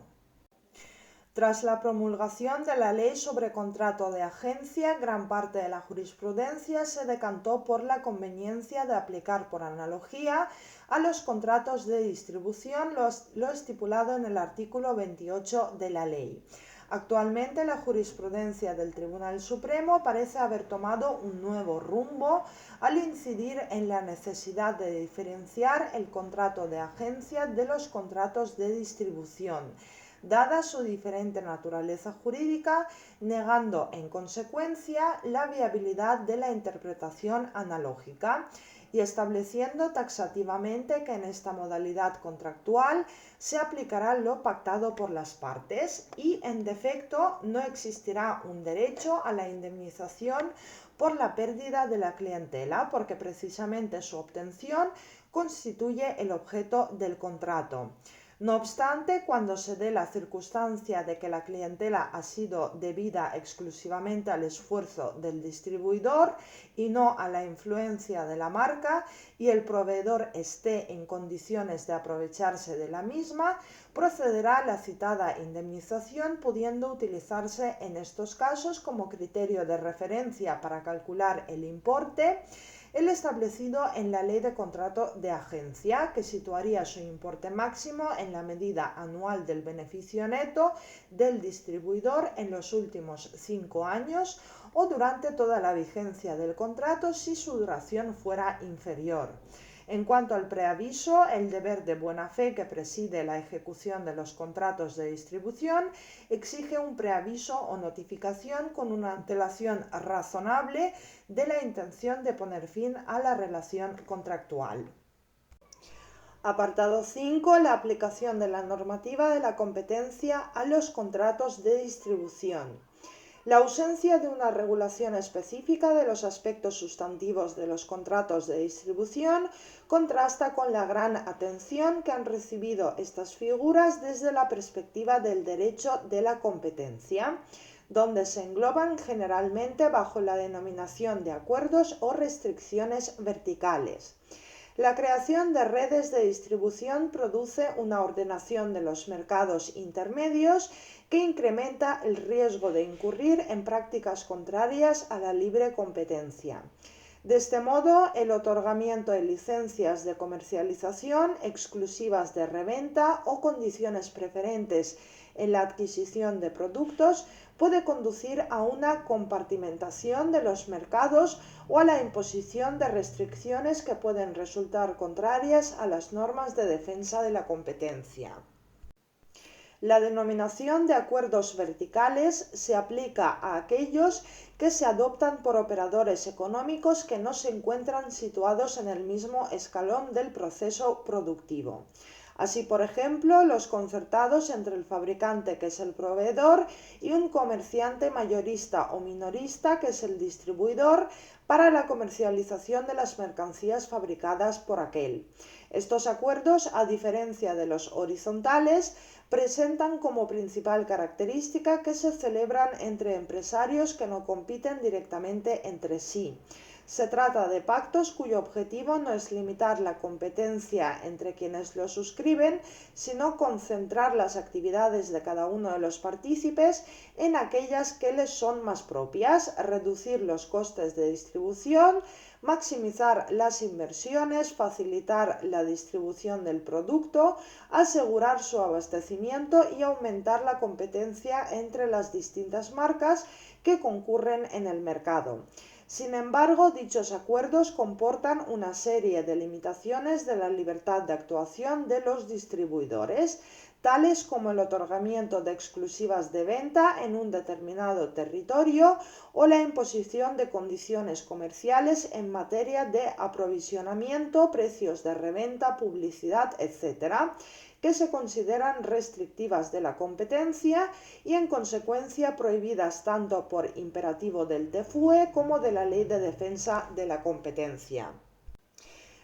Tras la promulgación de la Ley sobre Contrato de Agencia, gran parte de la jurisprudencia se decantó por la conveniencia de aplicar por analogía a los contratos de distribución lo estipulado en el artículo 28 de la Ley. Actualmente la jurisprudencia del Tribunal Supremo parece haber tomado un nuevo rumbo al incidir en la necesidad de diferenciar el contrato de agencia de los contratos de distribución, dada su diferente naturaleza jurídica, negando en consecuencia la viabilidad de la interpretación analógica y estableciendo taxativamente que en esta modalidad contractual se aplicará lo pactado por las partes y, en defecto, no existirá un derecho a la indemnización por la pérdida de la clientela, porque precisamente su obtención constituye el objeto del contrato. No obstante, cuando se dé la circunstancia de que la clientela ha sido debida exclusivamente al esfuerzo del distribuidor y no a la influencia de la marca, y el proveedor esté en condiciones de aprovecharse de la misma, procederá la citada indemnización, pudiendo utilizarse en estos casos como criterio de referencia para calcular el importe el establecido en la Ley de Contrato de Agencia, que situaría su importe máximo en la medida anual del beneficio neto del distribuidor en los últimos 5 años o durante toda la vigencia del contrato si su duración fuera inferior. En cuanto al preaviso, el deber de buena fe que preside la ejecución de los contratos de distribución exige un preaviso o notificación con una antelación razonable de la intención de poner fin a la relación contractual. Apartado 5. La aplicación de la normativa de la competencia a los contratos de distribución. La ausencia de una regulación específica de los aspectos sustantivos de los contratos de distribución contrasta con la gran atención que han recibido estas figuras desde la perspectiva del derecho de la competencia, donde se engloban generalmente bajo la denominación de acuerdos o restricciones verticales. La creación de redes de distribución produce una ordenación de los mercados intermedios que incrementa el riesgo de incurrir en prácticas contrarias a la libre competencia. De este modo, el otorgamiento de licencias de comercialización exclusivas de reventa o condiciones preferentes en la adquisición de productos puede conducir a una compartimentación de los mercados o a la imposición de restricciones que pueden resultar contrarias a las normas de defensa de la competencia. La denominación de acuerdos verticales se aplica a aquellos que se adoptan por operadores económicos que no se encuentran situados en el mismo escalón del proceso productivo. Así, por ejemplo, los concertados entre el fabricante, que es el proveedor, y un comerciante mayorista o minorista, que es el distribuidor, para la comercialización de las mercancías fabricadas por aquel. Estos acuerdos, a diferencia de los horizontales, presentan como principal característica que se celebran entre empresarios que no compiten directamente entre sí. Se trata de pactos cuyo objetivo no es limitar la competencia entre quienes los suscriben, sino concentrar las actividades de cada uno de los partícipes en aquellas que les son más propias, reducir los costes de distribución, maximizar las inversiones, facilitar la distribución del producto, asegurar su abastecimiento y aumentar la competencia entre las distintas marcas que concurren en el mercado. Sin embargo, dichos acuerdos comportan una serie de limitaciones de la libertad de actuación de los distribuidores, tales como el otorgamiento de exclusivas de venta en un determinado territorio o la imposición de condiciones comerciales en materia de aprovisionamiento, precios de reventa, publicidad, etc., que se consideran restrictivas de la competencia y en consecuencia prohibidas tanto por imperativo del TFUE como de la Ley de Defensa de la Competencia.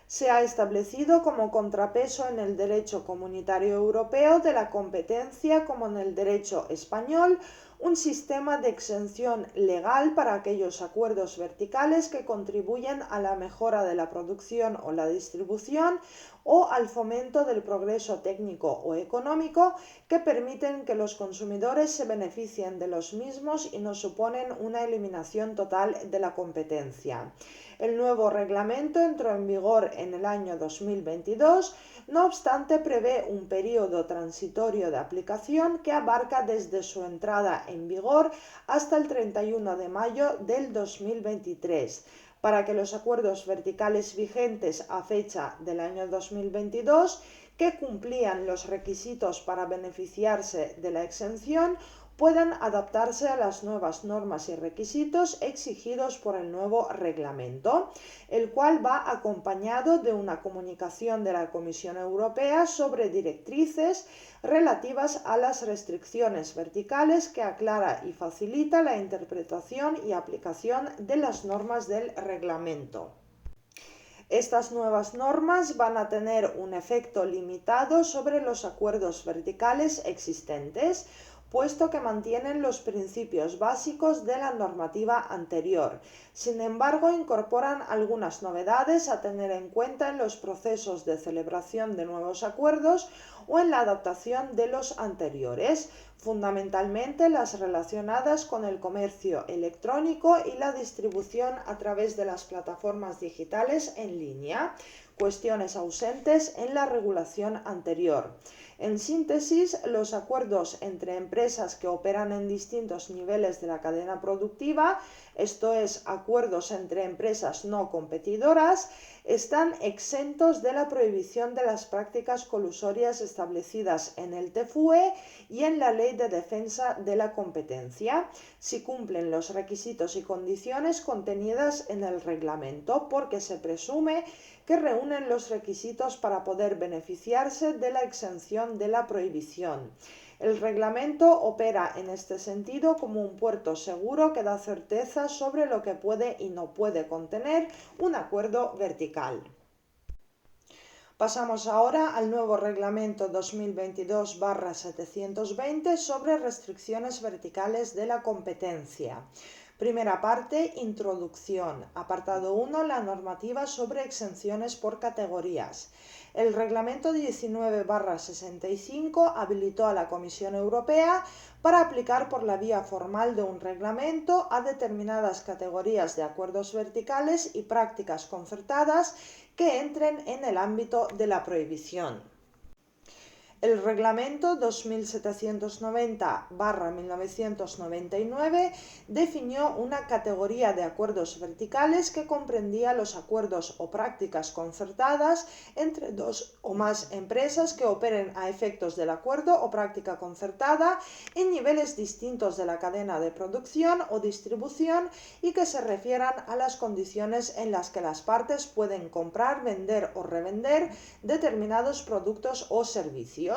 Se ha establecido como contrapeso en el derecho comunitario europeo de la competencia como en el derecho español un sistema de exención legal para aquellos acuerdos verticales que contribuyen a la mejora de la producción o la distribución o al fomento del progreso técnico o económico que permiten que los consumidores se beneficien de los mismos y no suponen una eliminación total de la competencia. El nuevo reglamento entró en vigor en el año 2022, no obstante prevé un periodo transitorio de aplicación que abarca desde su entrada en vigor hasta el 31 de mayo del 2023, para que los acuerdos verticales vigentes a fecha del año 2022 que cumplían los requisitos para beneficiarse de la exención puedan adaptarse a las nuevas normas y requisitos exigidos por el nuevo reglamento, el cual va acompañado de una comunicación de la Comisión Europea sobre directrices relativas a las restricciones verticales que aclara y facilita la interpretación y aplicación de las normas del reglamento. Estas nuevas normas van a tener un efecto limitado sobre los acuerdos verticales existentes, puesto que mantienen los principios básicos de la normativa anterior. Sin embargo, incorporan algunas novedades a tener en cuenta en los procesos de celebración de nuevos acuerdos o en la adaptación de los anteriores, fundamentalmente las relacionadas con el comercio electrónico y la distribución a través de las plataformas digitales en línea, cuestiones ausentes en la regulación anterior. En síntesis, los acuerdos entre empresas que operan en distintos niveles de la cadena productiva, esto es, acuerdos entre empresas no competidoras, están exentos de la prohibición de las prácticas colusorias establecidas en el TFUE y en la Ley de Defensa de la Competencia, si cumplen los requisitos y condiciones contenidas en el reglamento, porque se presume que reúnen los requisitos para poder beneficiarse de la exención de la prohibición. El reglamento opera en este sentido como un puerto seguro que da certeza sobre lo que puede y no puede contener un acuerdo vertical. Pasamos ahora al nuevo reglamento 2022/720 sobre restricciones verticales de la competencia. Primera parte, introducción. Apartado 1, la normativa sobre exenciones por categorías. El reglamento 19/65 habilitó a la Comisión Europea para aplicar por la vía formal de un reglamento a determinadas categorías de acuerdos verticales y prácticas concertadas que entren en el ámbito de la prohibición. El reglamento 2790/1999 definió una categoría de acuerdos verticales que comprendía los acuerdos o prácticas concertadas entre dos o más empresas que operen a efectos del acuerdo o práctica concertada en niveles distintos de la cadena de producción o distribución y que se refieran a las condiciones en las que las partes pueden comprar, vender o revender determinados productos o servicios,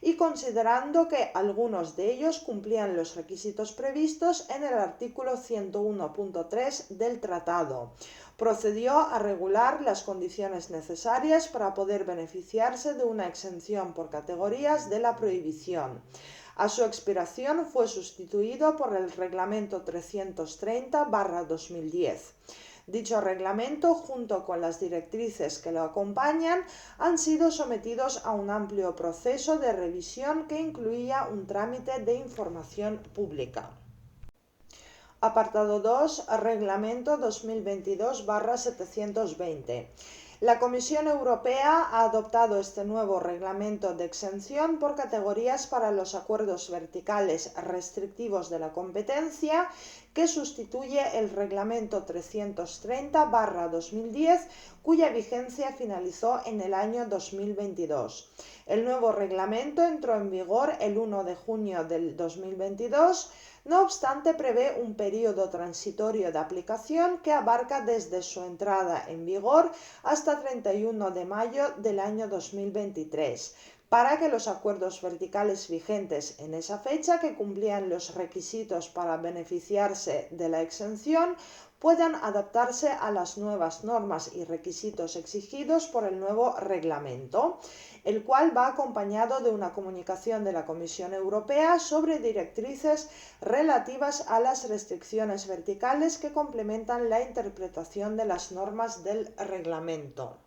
y considerando que algunos de ellos cumplían los requisitos previstos en el artículo 101.3 del tratado. Procedió a regular las condiciones necesarias para poder beneficiarse de una exención por categorías de la prohibición. A su expiración fue sustituido por el Reglamento 330/2010. Dicho reglamento, junto con las directrices que lo acompañan, han sido sometidos a un amplio proceso de revisión que incluía un trámite de información pública. Apartado 2, Reglamento 2022/720. La Comisión Europea ha adoptado este nuevo reglamento de exención por categorías para los acuerdos verticales restrictivos de la competencia, que sustituye el Reglamento 330/2010, cuya vigencia finalizó en el año 2022. El nuevo reglamento entró en vigor el 1 de junio del 2022. No obstante, prevé un periodo transitorio de aplicación que abarca desde su entrada en vigor hasta 31 de mayo del año 2023, para que los acuerdos verticales vigentes en esa fecha, que cumplían los requisitos para beneficiarse de la exención, puedan adaptarse a las nuevas normas y requisitos exigidos por el nuevo reglamento, el cual va acompañado de una comunicación de la Comisión Europea sobre directrices relativas a las restricciones verticales que complementan la interpretación de las normas del reglamento.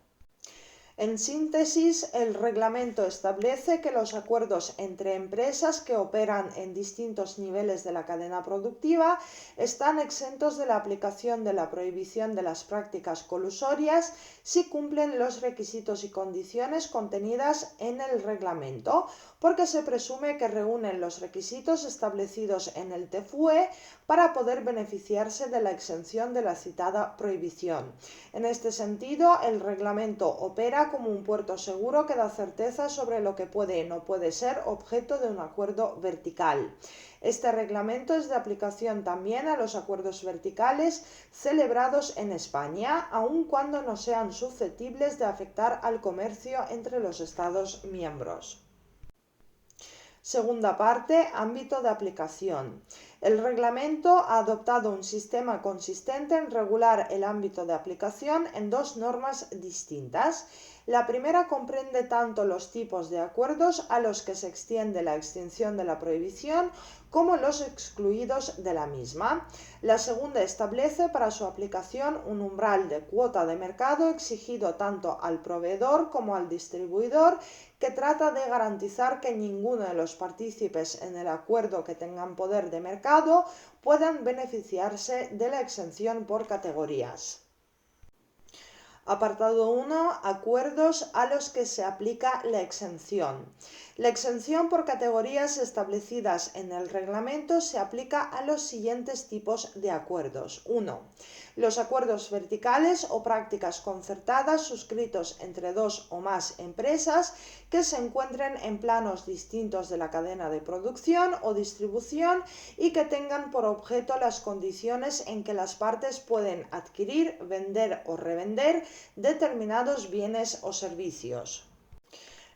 En síntesis, el reglamento establece que los acuerdos entre empresas que operan en distintos niveles de la cadena productiva están exentos de la aplicación de la prohibición de las prácticas colusorias si cumplen los requisitos y condiciones contenidas en el reglamento, porque se presume que reúnen los requisitos establecidos en el TFUE para poder beneficiarse de la exención de la citada prohibición. En este sentido, el reglamento opera como un puerto seguro que da certeza sobre lo que puede y no puede ser objeto de un acuerdo vertical. Este reglamento es de aplicación también a los acuerdos verticales celebrados en España, aun cuando no sean susceptibles de afectar al comercio entre los Estados miembros. Segunda parte, ámbito de aplicación. El reglamento ha adoptado un sistema consistente en regular el ámbito de aplicación en dos normas distintas. La primera comprende tanto los tipos de acuerdos a los que se extiende la extinción de la prohibición como los excluidos de la misma. La segunda establece para su aplicación un umbral de cuota de mercado exigido tanto al proveedor como al distribuidor, que trata de garantizar que ninguno de los partícipes en el acuerdo que tengan poder de mercado puedan beneficiarse de la exención por categorías. Apartado 1. Acuerdos a los que se aplica la exención. La exención por categorías establecidas en el reglamento se aplica a los siguientes tipos de acuerdos. 1. Los acuerdos verticales o prácticas concertadas suscritos entre dos o más empresas que se encuentren en planos distintos de la cadena de producción o distribución y que tengan por objeto las condiciones en que las partes pueden adquirir, vender o revender determinados bienes o servicios.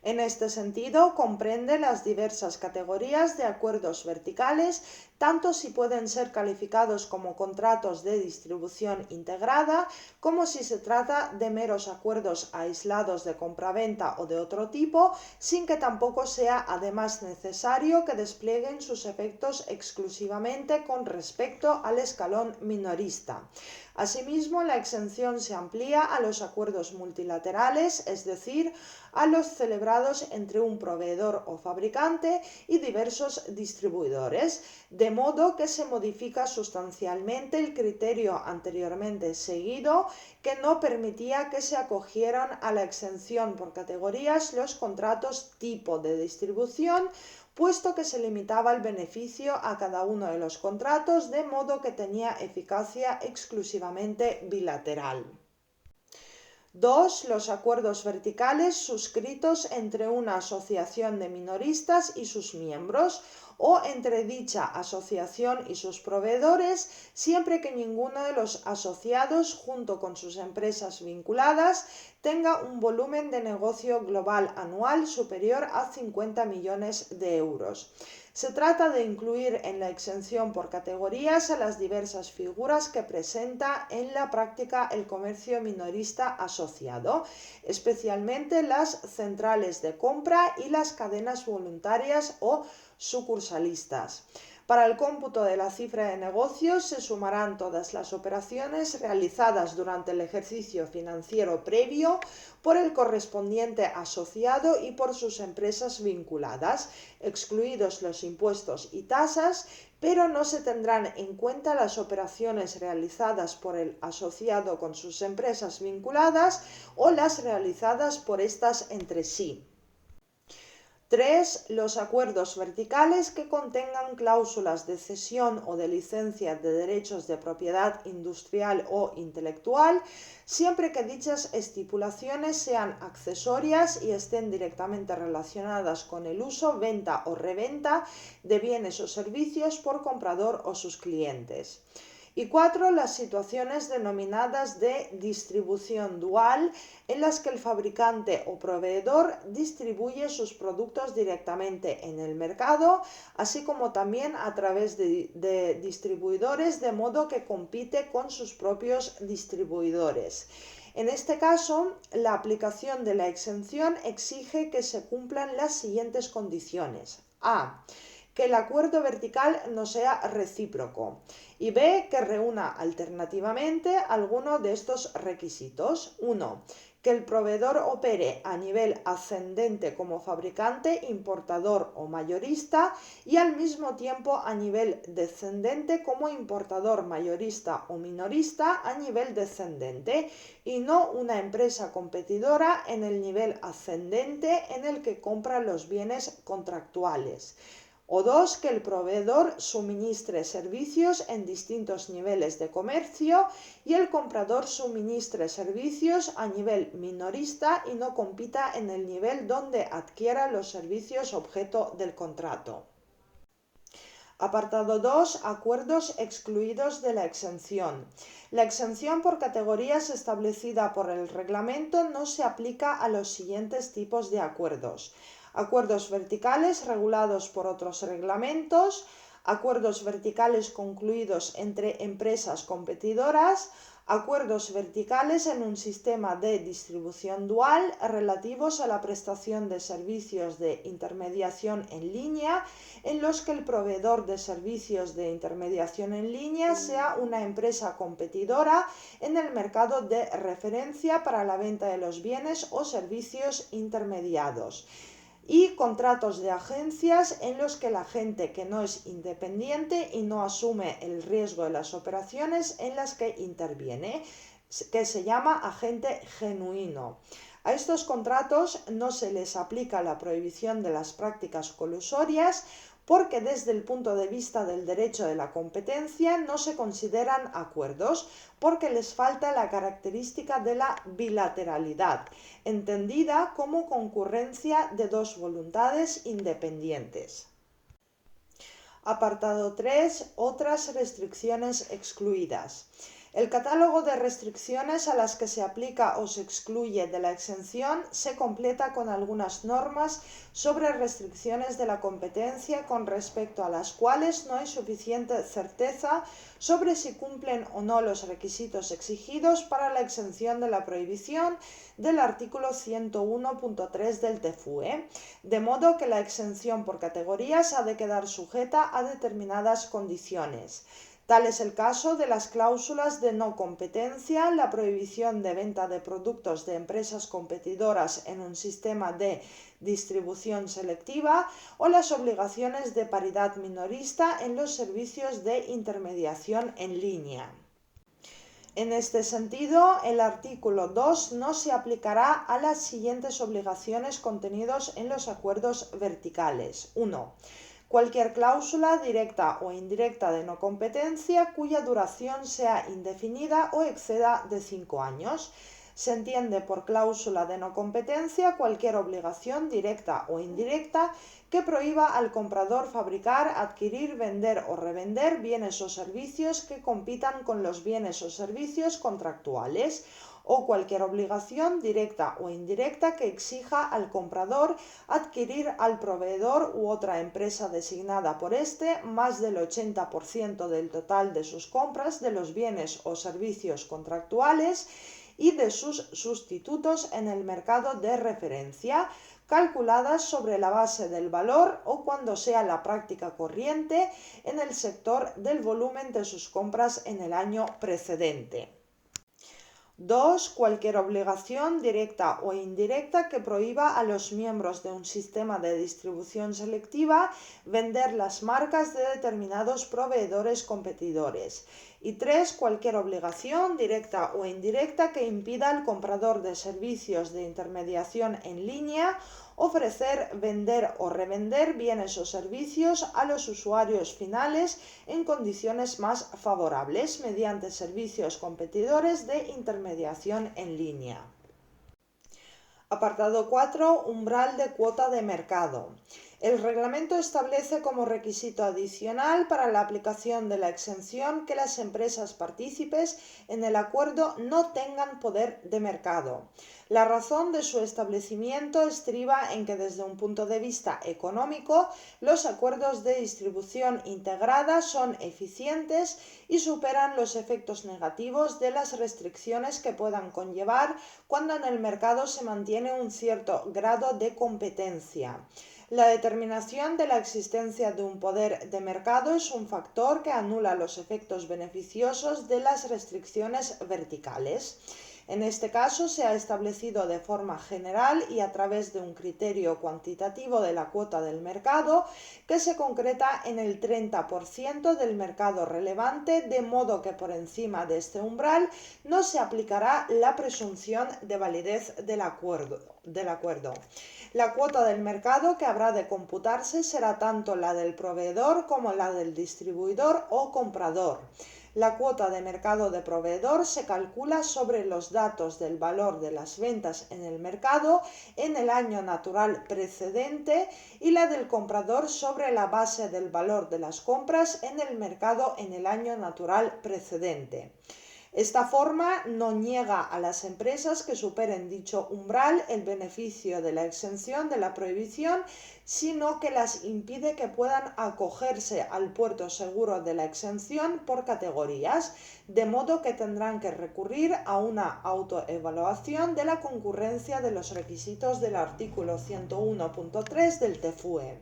En este sentido, comprende las diversas categorías de acuerdos verticales, tanto si pueden ser calificados como contratos de distribución integrada, como si se trata de meros acuerdos aislados de compraventa o de otro tipo, sin que tampoco sea además necesario que desplieguen sus efectos exclusivamente con respecto al escalón minorista. Asimismo, la exención se amplía a los acuerdos multilaterales, es decir, a los celebrados entre un proveedor o fabricante y diversos distribuidores, de modo que se modifica sustancialmente el criterio anteriormente seguido, que no permitía que se acogieran a la exención por categorías los contratos tipo de distribución, puesto que se limitaba el beneficio a cada uno de los contratos, de modo que tenía eficacia exclusivamente bilateral. 2. Los acuerdos verticales suscritos entre una asociación de minoristas y sus miembros o entre dicha asociación y sus proveedores, siempre que ninguno de los asociados, junto con sus empresas vinculadas, tenga un volumen de negocio global anual superior a 50 millones de euros. Se trata de incluir en la exención por categorías a las diversas figuras que presenta en la práctica el comercio minorista asociado, especialmente las centrales de compra y las cadenas voluntarias o sucursalistas. Para el cómputo de la cifra de negocios se sumarán todas las operaciones realizadas durante el ejercicio financiero previo por el correspondiente asociado y por sus empresas vinculadas, excluidos los impuestos y tasas, pero no se tendrán en cuenta las operaciones realizadas por el asociado con sus empresas vinculadas o las realizadas por estas entre sí. 3. Los acuerdos verticales que contengan cláusulas de cesión o de licencia de derechos de propiedad industrial o intelectual, siempre que dichas estipulaciones sean accesorias y estén directamente relacionadas con el uso, venta o reventa de bienes o servicios por comprador o sus clientes. Y 4. Las situaciones denominadas de distribución dual, en las que el fabricante o proveedor distribuye sus productos directamente en el mercado, así como también a través de distribuidores, de modo que compite con sus propios distribuidores. En este caso, la aplicación de la exención exige que se cumplan las siguientes condiciones. A. Que el acuerdo vertical no sea recíproco. Y B. Que reúna alternativamente alguno de estos requisitos. 1. Que el proveedor opere a nivel ascendente como fabricante, importador o mayorista y al mismo tiempo a nivel descendente como importador, mayorista o minorista a nivel descendente, y no una empresa competidora en el nivel ascendente en el que compra los bienes contractuales. O 2. Que el proveedor suministre servicios en distintos niveles de comercio y el comprador suministre servicios a nivel minorista y no compita en el nivel donde adquiera los servicios objeto del contrato. Apartado 2. Acuerdos excluidos de la exención. La exención por categorías establecida por el reglamento no se aplica a los siguientes tipos de acuerdos: acuerdos verticales regulados por otros reglamentos, acuerdos verticales concluidos entre empresas competidoras, Acuerdos verticales en un sistema de distribución dual relativos a la prestación de servicios de intermediación en línea, en los que el proveedor de servicios de intermediación en línea sea una empresa competidora en el mercado de referencia para la venta de los bienes o servicios intermediados. Y contratos de agencias en los que la gente que no es independiente y no asume el riesgo de las operaciones en las que interviene, que se llama agente genuino. A estos contratos no se les aplica la prohibición de las prácticas colusorias porque desde el punto de vista del derecho de la competencia no se consideran acuerdos porque les falta la característica de la bilateralidad, entendida como concurrencia de dos voluntades independientes. Apartado 3. Otras restricciones excluidas. El catálogo de restricciones a las que se aplica o se excluye de la exención se completa con algunas normas sobre restricciones de la competencia con respecto a las cuales no hay suficiente certeza sobre si cumplen o no los requisitos exigidos para la exención de la prohibición del artículo 101.3 del TFUE, de modo que la exención por categorías ha de quedar sujeta a determinadas condiciones. Tal es el caso de las cláusulas de no competencia, la prohibición de venta de productos de empresas competidoras en un sistema de distribución selectiva o las obligaciones de paridad minorista en los servicios de intermediación en línea. En este sentido, el artículo 2 no se aplicará a las siguientes obligaciones contenidas en los acuerdos verticales. 1. Cualquier cláusula directa o indirecta de no competencia cuya duración sea indefinida o exceda de 5 años. Se entiende por cláusula de no competencia cualquier obligación directa o indirecta que prohíba al comprador fabricar, adquirir, vender o revender bienes o servicios que compitan con los bienes o servicios contractuales, o cualquier obligación directa o indirecta que exija al comprador adquirir al proveedor u otra empresa designada por éste más del 80% del total de sus compras de los bienes o servicios contractuales y de sus sustitutos en el mercado de referencia, calculadas sobre la base del valor o cuando sea la práctica corriente en el sector del volumen de sus compras en el año precedente. 2. Cualquier obligación directa o indirecta que prohíba a los miembros de un sistema de distribución selectiva vender las marcas de determinados proveedores competidores. Y 3. Cualquier obligación directa o indirecta que impida al comprador de servicios de intermediación en línea ofrecer, vender o revender bienes o servicios a los usuarios finales en condiciones más favorables mediante servicios competidores de intermediación en línea. Apartado 4. Umbral de cuota de mercado. El reglamento establece como requisito adicional para la aplicación de la exención que las empresas partícipes en el acuerdo no tengan poder de mercado. La razón de su establecimiento estriba en que desde un punto de vista económico los acuerdos de distribución integrada son eficientes y superan los efectos negativos de las restricciones que puedan conllevar cuando en el mercado se mantiene un cierto grado de competencia. La determinación de la existencia de un poder de mercado es un factor que anula los efectos beneficiosos de las restricciones verticales. En este caso se ha establecido de forma general y a través de un criterio cuantitativo de la cuota del mercado que se concreta en el 30% del mercado relevante, de modo que por encima de este umbral no se aplicará la presunción de validez del acuerdo. La cuota del mercado que habrá de computarse será tanto la del proveedor como la del distribuidor o comprador. La cuota de mercado de proveedor se calcula sobre los datos del valor de las ventas en el mercado en el año natural precedente y la del comprador sobre la base del valor de las compras en el mercado en el año natural precedente. Esta forma no niega a las empresas que superen dicho umbral el beneficio de la exención de la prohibición, sino que las impide que puedan acogerse al puerto seguro de la exención por categorías, de modo que tendrán que recurrir a una autoevaluación de la concurrencia de los requisitos del artículo 101.3 del TFUE.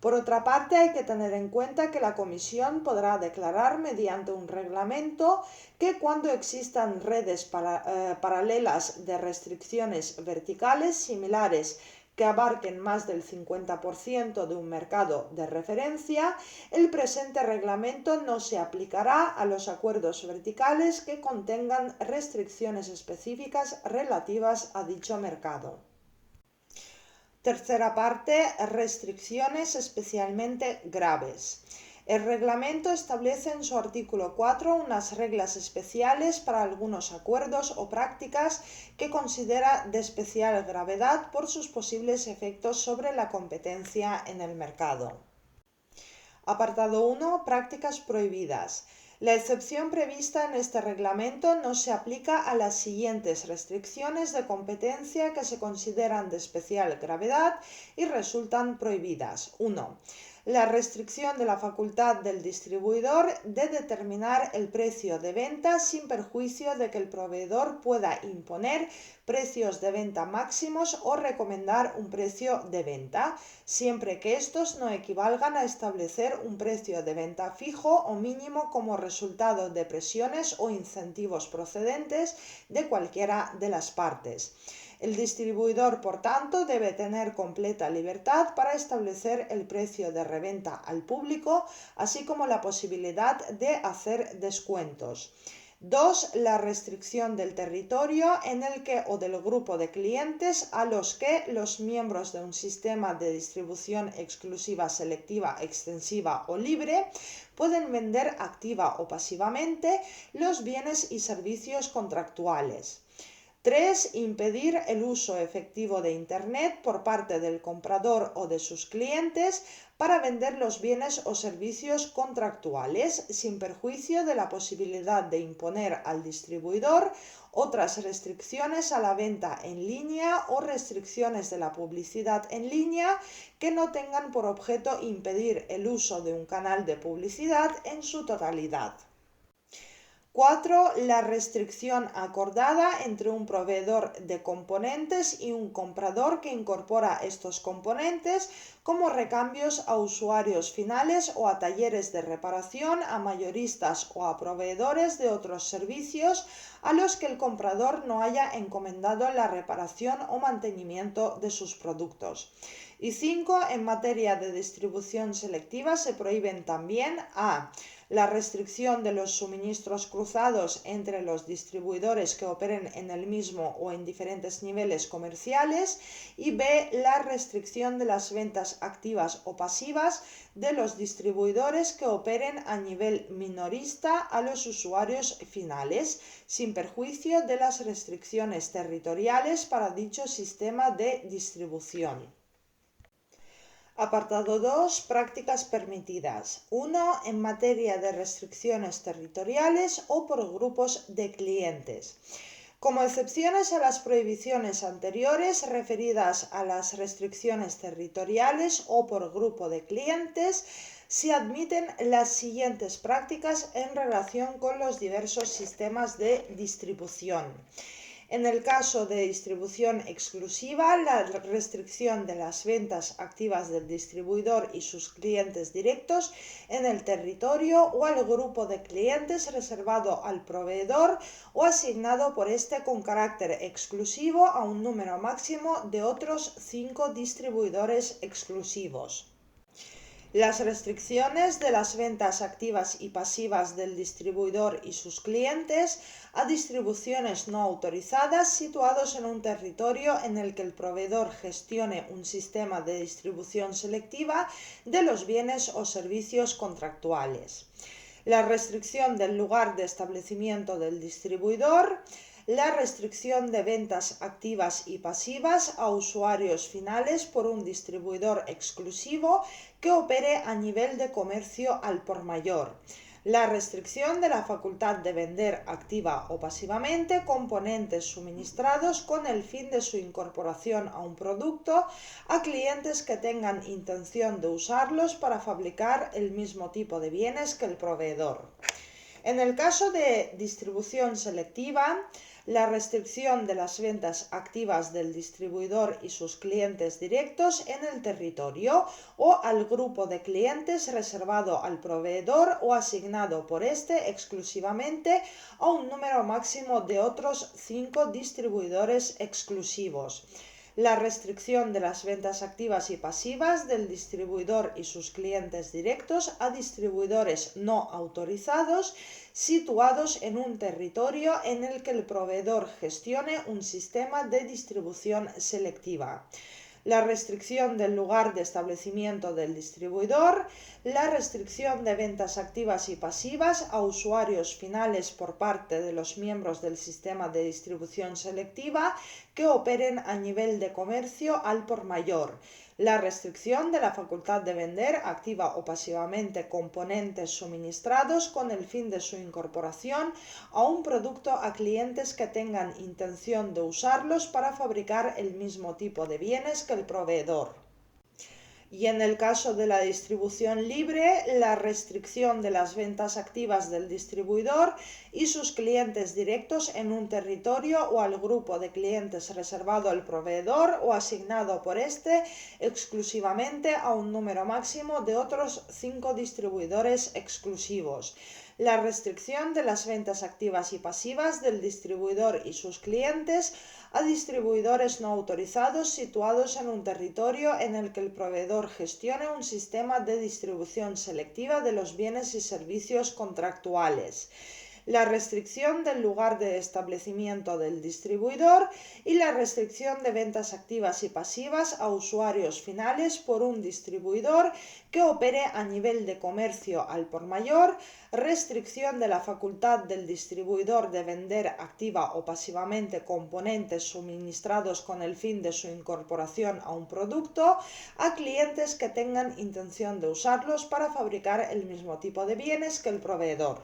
Por otra parte, hay que tener en cuenta que la Comisión podrá declarar mediante un reglamento que cuando existan redes paralelas de restricciones verticales similares que abarquen más del 50% de un mercado de referencia, el presente reglamento no se aplicará a los acuerdos verticales que contengan restricciones específicas relativas a dicho mercado. Tercera parte, restricciones especialmente graves. El reglamento establece en su artículo 4 unas reglas especiales para algunos acuerdos o prácticas que considera de especial gravedad por sus posibles efectos sobre la competencia en el mercado. Apartado 1. Prácticas prohibidas. La excepción prevista en este reglamento no se aplica a las siguientes restricciones de competencia que se consideran de especial gravedad y resultan prohibidas. 1. La restricción de la facultad del distribuidor de determinar el precio de venta sin perjuicio de que el proveedor pueda imponer precios de venta máximos o recomendar un precio de venta, siempre que estos no equivalgan a establecer un precio de venta fijo o mínimo como resultado de presiones o incentivos procedentes de cualquiera de las partes. El distribuidor, por tanto, debe tener completa libertad para establecer el precio de reventa al público, así como la posibilidad de hacer descuentos. 2. La restricción del territorio en el que o del grupo de clientes a los que los miembros de un sistema de distribución exclusiva, selectiva, extensiva o libre pueden vender activa o pasivamente los bienes y servicios contractuales. 3. Impedir el uso efectivo de Internet por parte del comprador o de sus clientes para vender los bienes o servicios contractuales, sin perjuicio de la posibilidad de imponer al distribuidor otras restricciones a la venta en línea o restricciones de la publicidad en línea que no tengan por objeto impedir el uso de un canal de publicidad en su totalidad. 4. La restricción acordada entre un proveedor de componentes y un comprador que incorpora estos componentes como recambios a usuarios finales o a talleres de reparación, a mayoristas o a proveedores de otros servicios a los que el comprador no haya encomendado la reparación o mantenimiento de sus productos. Y 5. En materia de distribución selectiva se prohíben también a. La restricción de los suministros cruzados entre los distribuidores que operen en el mismo o en diferentes niveles comerciales y b. La restricción de las ventas activas o pasivas de los distribuidores que operen a nivel minorista a los usuarios finales, sin perjuicio de las restricciones territoriales para dicho sistema de distribución. Apartado 2. Prácticas permitidas. 1. En materia de restricciones territoriales o por grupos de clientes. Como excepciones a las prohibiciones anteriores referidas a las restricciones territoriales o por grupo de clientes, se admiten las siguientes prácticas en relación con los diversos sistemas de distribución. En el caso de distribución exclusiva, la restricción de las ventas activas del distribuidor y sus clientes directos en el territorio o al grupo de clientes reservado al proveedor o asignado por éste con carácter exclusivo a un número máximo de otros 5 distribuidores exclusivos. Las restricciones de las ventas activas y pasivas del distribuidor y sus clientes a distribuciones no autorizadas situados en un territorio en el que el proveedor gestione un sistema de distribución selectiva de los bienes o servicios contractuales. La restricción del lugar de establecimiento del distribuidor. La restricción de ventas activas y pasivas a usuarios finales por un distribuidor exclusivo que opere a nivel de comercio al por mayor. La restricción de la facultad de vender activa o pasivamente componentes suministrados con el fin de su incorporación a un producto a clientes que tengan intención de usarlos para fabricar el mismo tipo de bienes que el proveedor. En el caso de distribución selectiva, la restricción de las ventas activas del distribuidor y sus clientes directos en el territorio o al grupo de clientes reservado al proveedor o asignado por éste exclusivamente a un número máximo de otros 5 distribuidores exclusivos. La restricción de las ventas activas y pasivas del distribuidor y sus clientes directos a distribuidores no autorizados situados en un territorio en el que el proveedor gestione un sistema de distribución selectiva. La restricción del lugar de establecimiento del distribuidor, la restricción de ventas activas y pasivas a usuarios finales por parte de los miembros del sistema de distribución selectiva que operen a nivel de comercio al por mayor, la restricción de la facultad de vender activa o pasivamente componentes suministrados con el fin de su incorporación a un producto a clientes que tengan intención de usarlos para fabricar el mismo tipo de bienes que el proveedor. Y en el caso de la distribución libre, la restricción de las ventas activas del distribuidor y sus clientes directos en un territorio o al grupo de clientes reservado al proveedor o asignado por éste exclusivamente a un número máximo de otros 5 distribuidores exclusivos. La restricción de las ventas activas y pasivas del distribuidor y sus clientes a distribuidores no autorizados situados en un territorio en el que el proveedor gestione un sistema de distribución selectiva de los bienes y servicios contractuales. La restricción del lugar de establecimiento del distribuidor y la restricción de ventas activas y pasivas a usuarios finales por un distribuidor que opere a nivel de comercio al por mayor, restricción de la facultad del distribuidor de vender activa o pasivamente componentes suministrados con el fin de su incorporación a un producto a clientes que tengan intención de usarlos para fabricar el mismo tipo de bienes que el proveedor.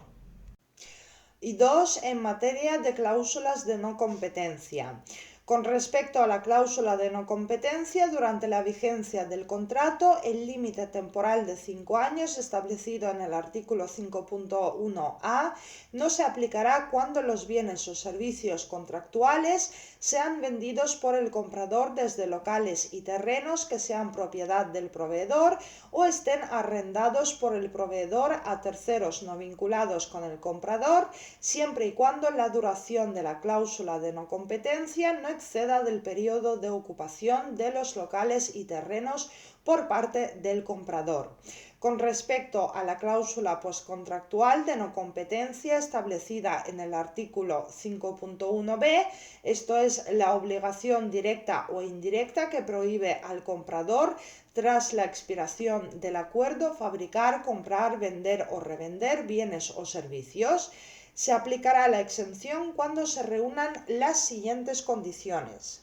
Y 2. En materia de cláusulas de no competencia. Con respecto a la cláusula de no competencia, durante la vigencia del contrato, el límite temporal de 5 años establecido en el artículo 5.1a no se aplicará cuando los bienes o servicios contractuales sean vendidos por el comprador desde locales y terrenos que sean propiedad del proveedor o estén arrendados por el proveedor a terceros no vinculados con el comprador, siempre y cuando la duración de la cláusula de no competencia no exceda del periodo de ocupación de los locales y terrenos por parte del comprador. Con respecto a la cláusula postcontractual de no competencia establecida en el artículo 5.1b, esto es la obligación directa o indirecta que prohíbe al comprador, tras la expiración del acuerdo, fabricar, comprar, vender o revender bienes o servicios, se aplicará la exención cuando se reúnan las siguientes condiciones.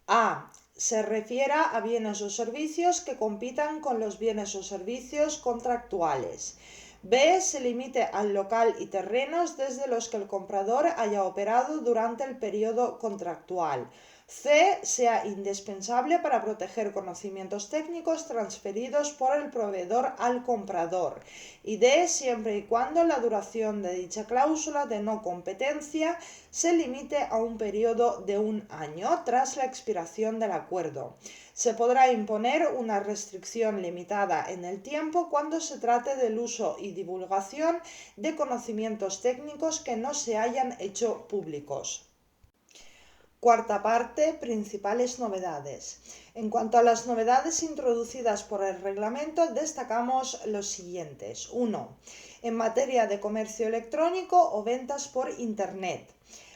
A. Se refiera a bienes o servicios que compitan con los bienes o servicios contractuales. B. Se limite al local y terrenos desde los que el comprador haya operado durante el periodo contractual. C. Sea indispensable para proteger conocimientos técnicos transferidos por el proveedor al comprador. Y D. Siempre y cuando la duración de dicha cláusula de no competencia se limite a un periodo de 1 año tras la expiración del acuerdo. Se podrá imponer una restricción limitada en el tiempo cuando se trate del uso y divulgación de conocimientos técnicos que no se hayan hecho públicos. Cuarta parte, principales novedades. En cuanto a las novedades introducidas por el reglamento, destacamos los siguientes. 1. En materia de comercio electrónico o ventas por Internet.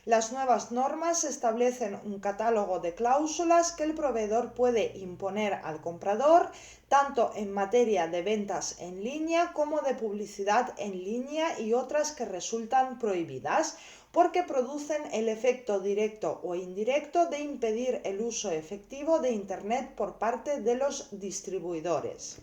Las nuevas normas establecen un catálogo de cláusulas que el proveedor puede imponer al comprador, tanto en materia de ventas en línea como de publicidad en línea y otras que resultan prohibidas, porque producen el efecto directo o indirecto de impedir el uso efectivo de Internet por parte de los distribuidores.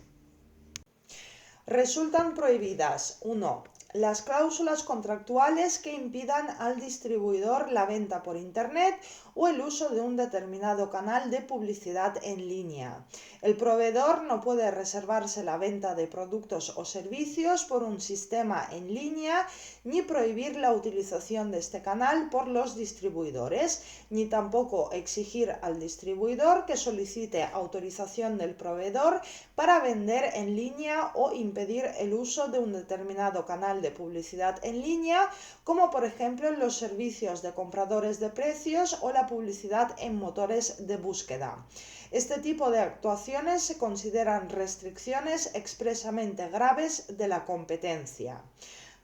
Resultan prohibidas 1. Las cláusulas contractuales que impidan al distribuidor la venta por Internet o el uso de un determinado canal de publicidad en línea. El proveedor no puede reservarse la venta de productos o servicios por un sistema en línea, ni prohibir la utilización de este canal por los distribuidores, ni tampoco exigir al distribuidor que solicite autorización del proveedor para vender en línea o impedir el uso de un determinado canal de publicidad en línea, como por ejemplo en los servicios de compradores de precios o la publicidad en motores de búsqueda. Este tipo de actuaciones se consideran restricciones expresamente graves de la competencia.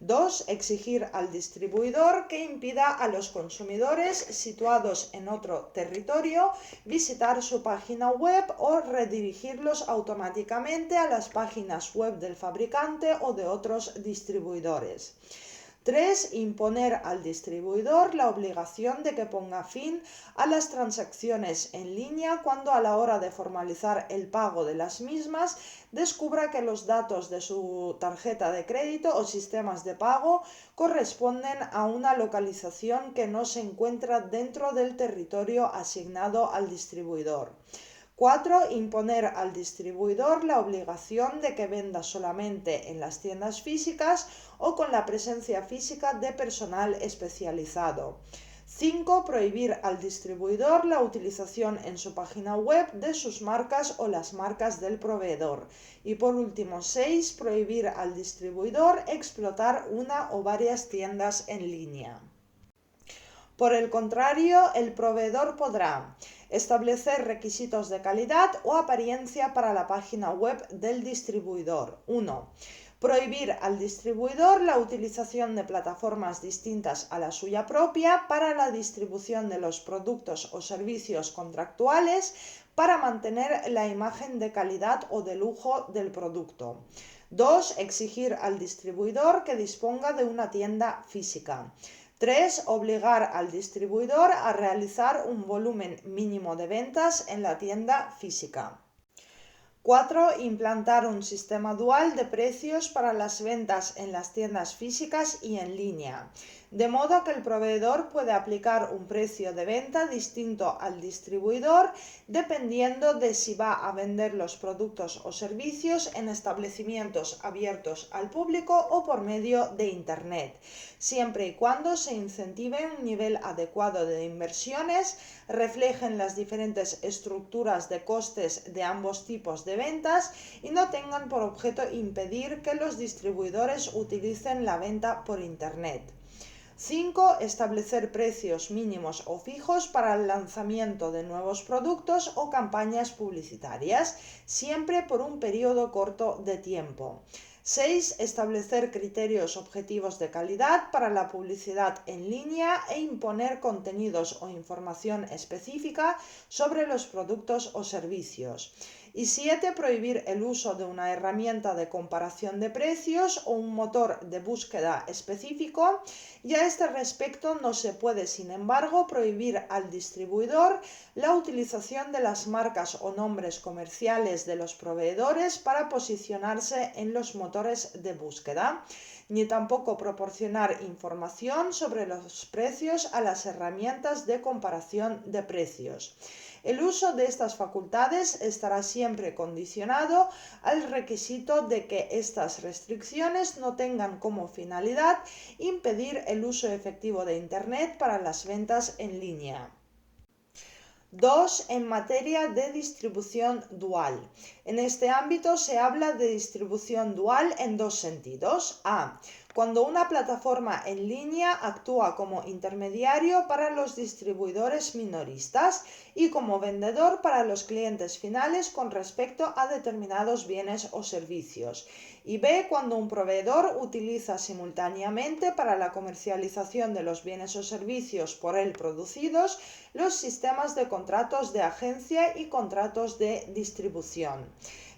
2. Exigir al distribuidor que impida a los consumidores situados en otro territorio visitar su página web o redirigirlos automáticamente a las páginas web del fabricante o de otros distribuidores. 3. Imponer al distribuidor la obligación de que ponga fin a las transacciones en línea cuando a la hora de formalizar el pago de las mismas descubra que los datos de su tarjeta de crédito o sistemas de pago corresponden a una localización que no se encuentra dentro del territorio asignado al distribuidor. 4. Imponer al distribuidor la obligación de que venda solamente en las tiendas físicas o con la presencia física de personal especializado. 5. Prohibir al distribuidor la utilización en su página web de sus marcas o las marcas del proveedor. Y por último, 6. Prohibir al distribuidor explotar una o varias tiendas en línea. Por el contrario, el proveedor podrá establecer requisitos de calidad o apariencia para la página web del distribuidor. 1. Prohibir al distribuidor la utilización de plataformas distintas a la suya propia para la distribución de los productos o servicios contractuales para mantener la imagen de calidad o de lujo del producto. 2. Exigir al distribuidor que disponga de una tienda física. 3. Obligar al distribuidor a realizar un volumen mínimo de ventas en la tienda física. 4. Implantar un sistema dual de precios para las ventas en las tiendas físicas y en línea, de modo que el proveedor puede aplicar un precio de venta distinto al distribuidor dependiendo de si va a vender los productos o servicios en establecimientos abiertos al público o por medio de Internet, siempre y cuando se incentive un nivel adecuado de inversiones, reflejen las diferentes estructuras de costes de ambos tipos de ventas y no tengan por objeto impedir que los distribuidores utilicen la venta por Internet. 5. Establecer precios mínimos o fijos para el lanzamiento de nuevos productos o campañas publicitarias, siempre por un periodo corto de tiempo. 6. Establecer criterios objetivos de calidad para la publicidad en línea e imponer contenidos o información específica sobre los productos o servicios. Y 7. Prohibir el uso de una herramienta de comparación de precios o un motor de búsqueda específico, y a este respecto no se puede, sin embargo, prohibir al distribuidor la utilización de las marcas o nombres comerciales de los proveedores para posicionarse en los motores de búsqueda, ni tampoco proporcionar información sobre los precios a las herramientas de comparación de precios. El uso de estas facultades estará siempre condicionado al requisito de que estas restricciones no tengan como finalidad impedir el uso efectivo de Internet para las ventas en línea. 2. En materia de distribución dual. En este ámbito se habla de distribución dual en dos sentidos. A. Cuando una plataforma en línea actúa como intermediario para los distribuidores minoristas y como vendedor para los clientes finales con respecto a determinados bienes o servicios. Y B. Cuando un proveedor utiliza simultáneamente para la comercialización de los bienes o servicios por él producidos los sistemas de contratos de agencia y contratos de distribución.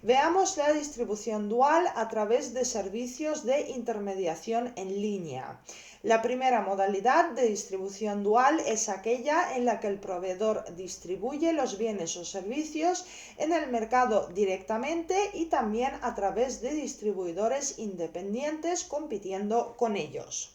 Veamos la distribución dual a través de servicios de intermediación en línea. La primera modalidad de distribución dual es aquella en la que el proveedor distribuye los bienes o servicios en el mercado directamente y también a través de distribuidores independientes compitiendo con ellos.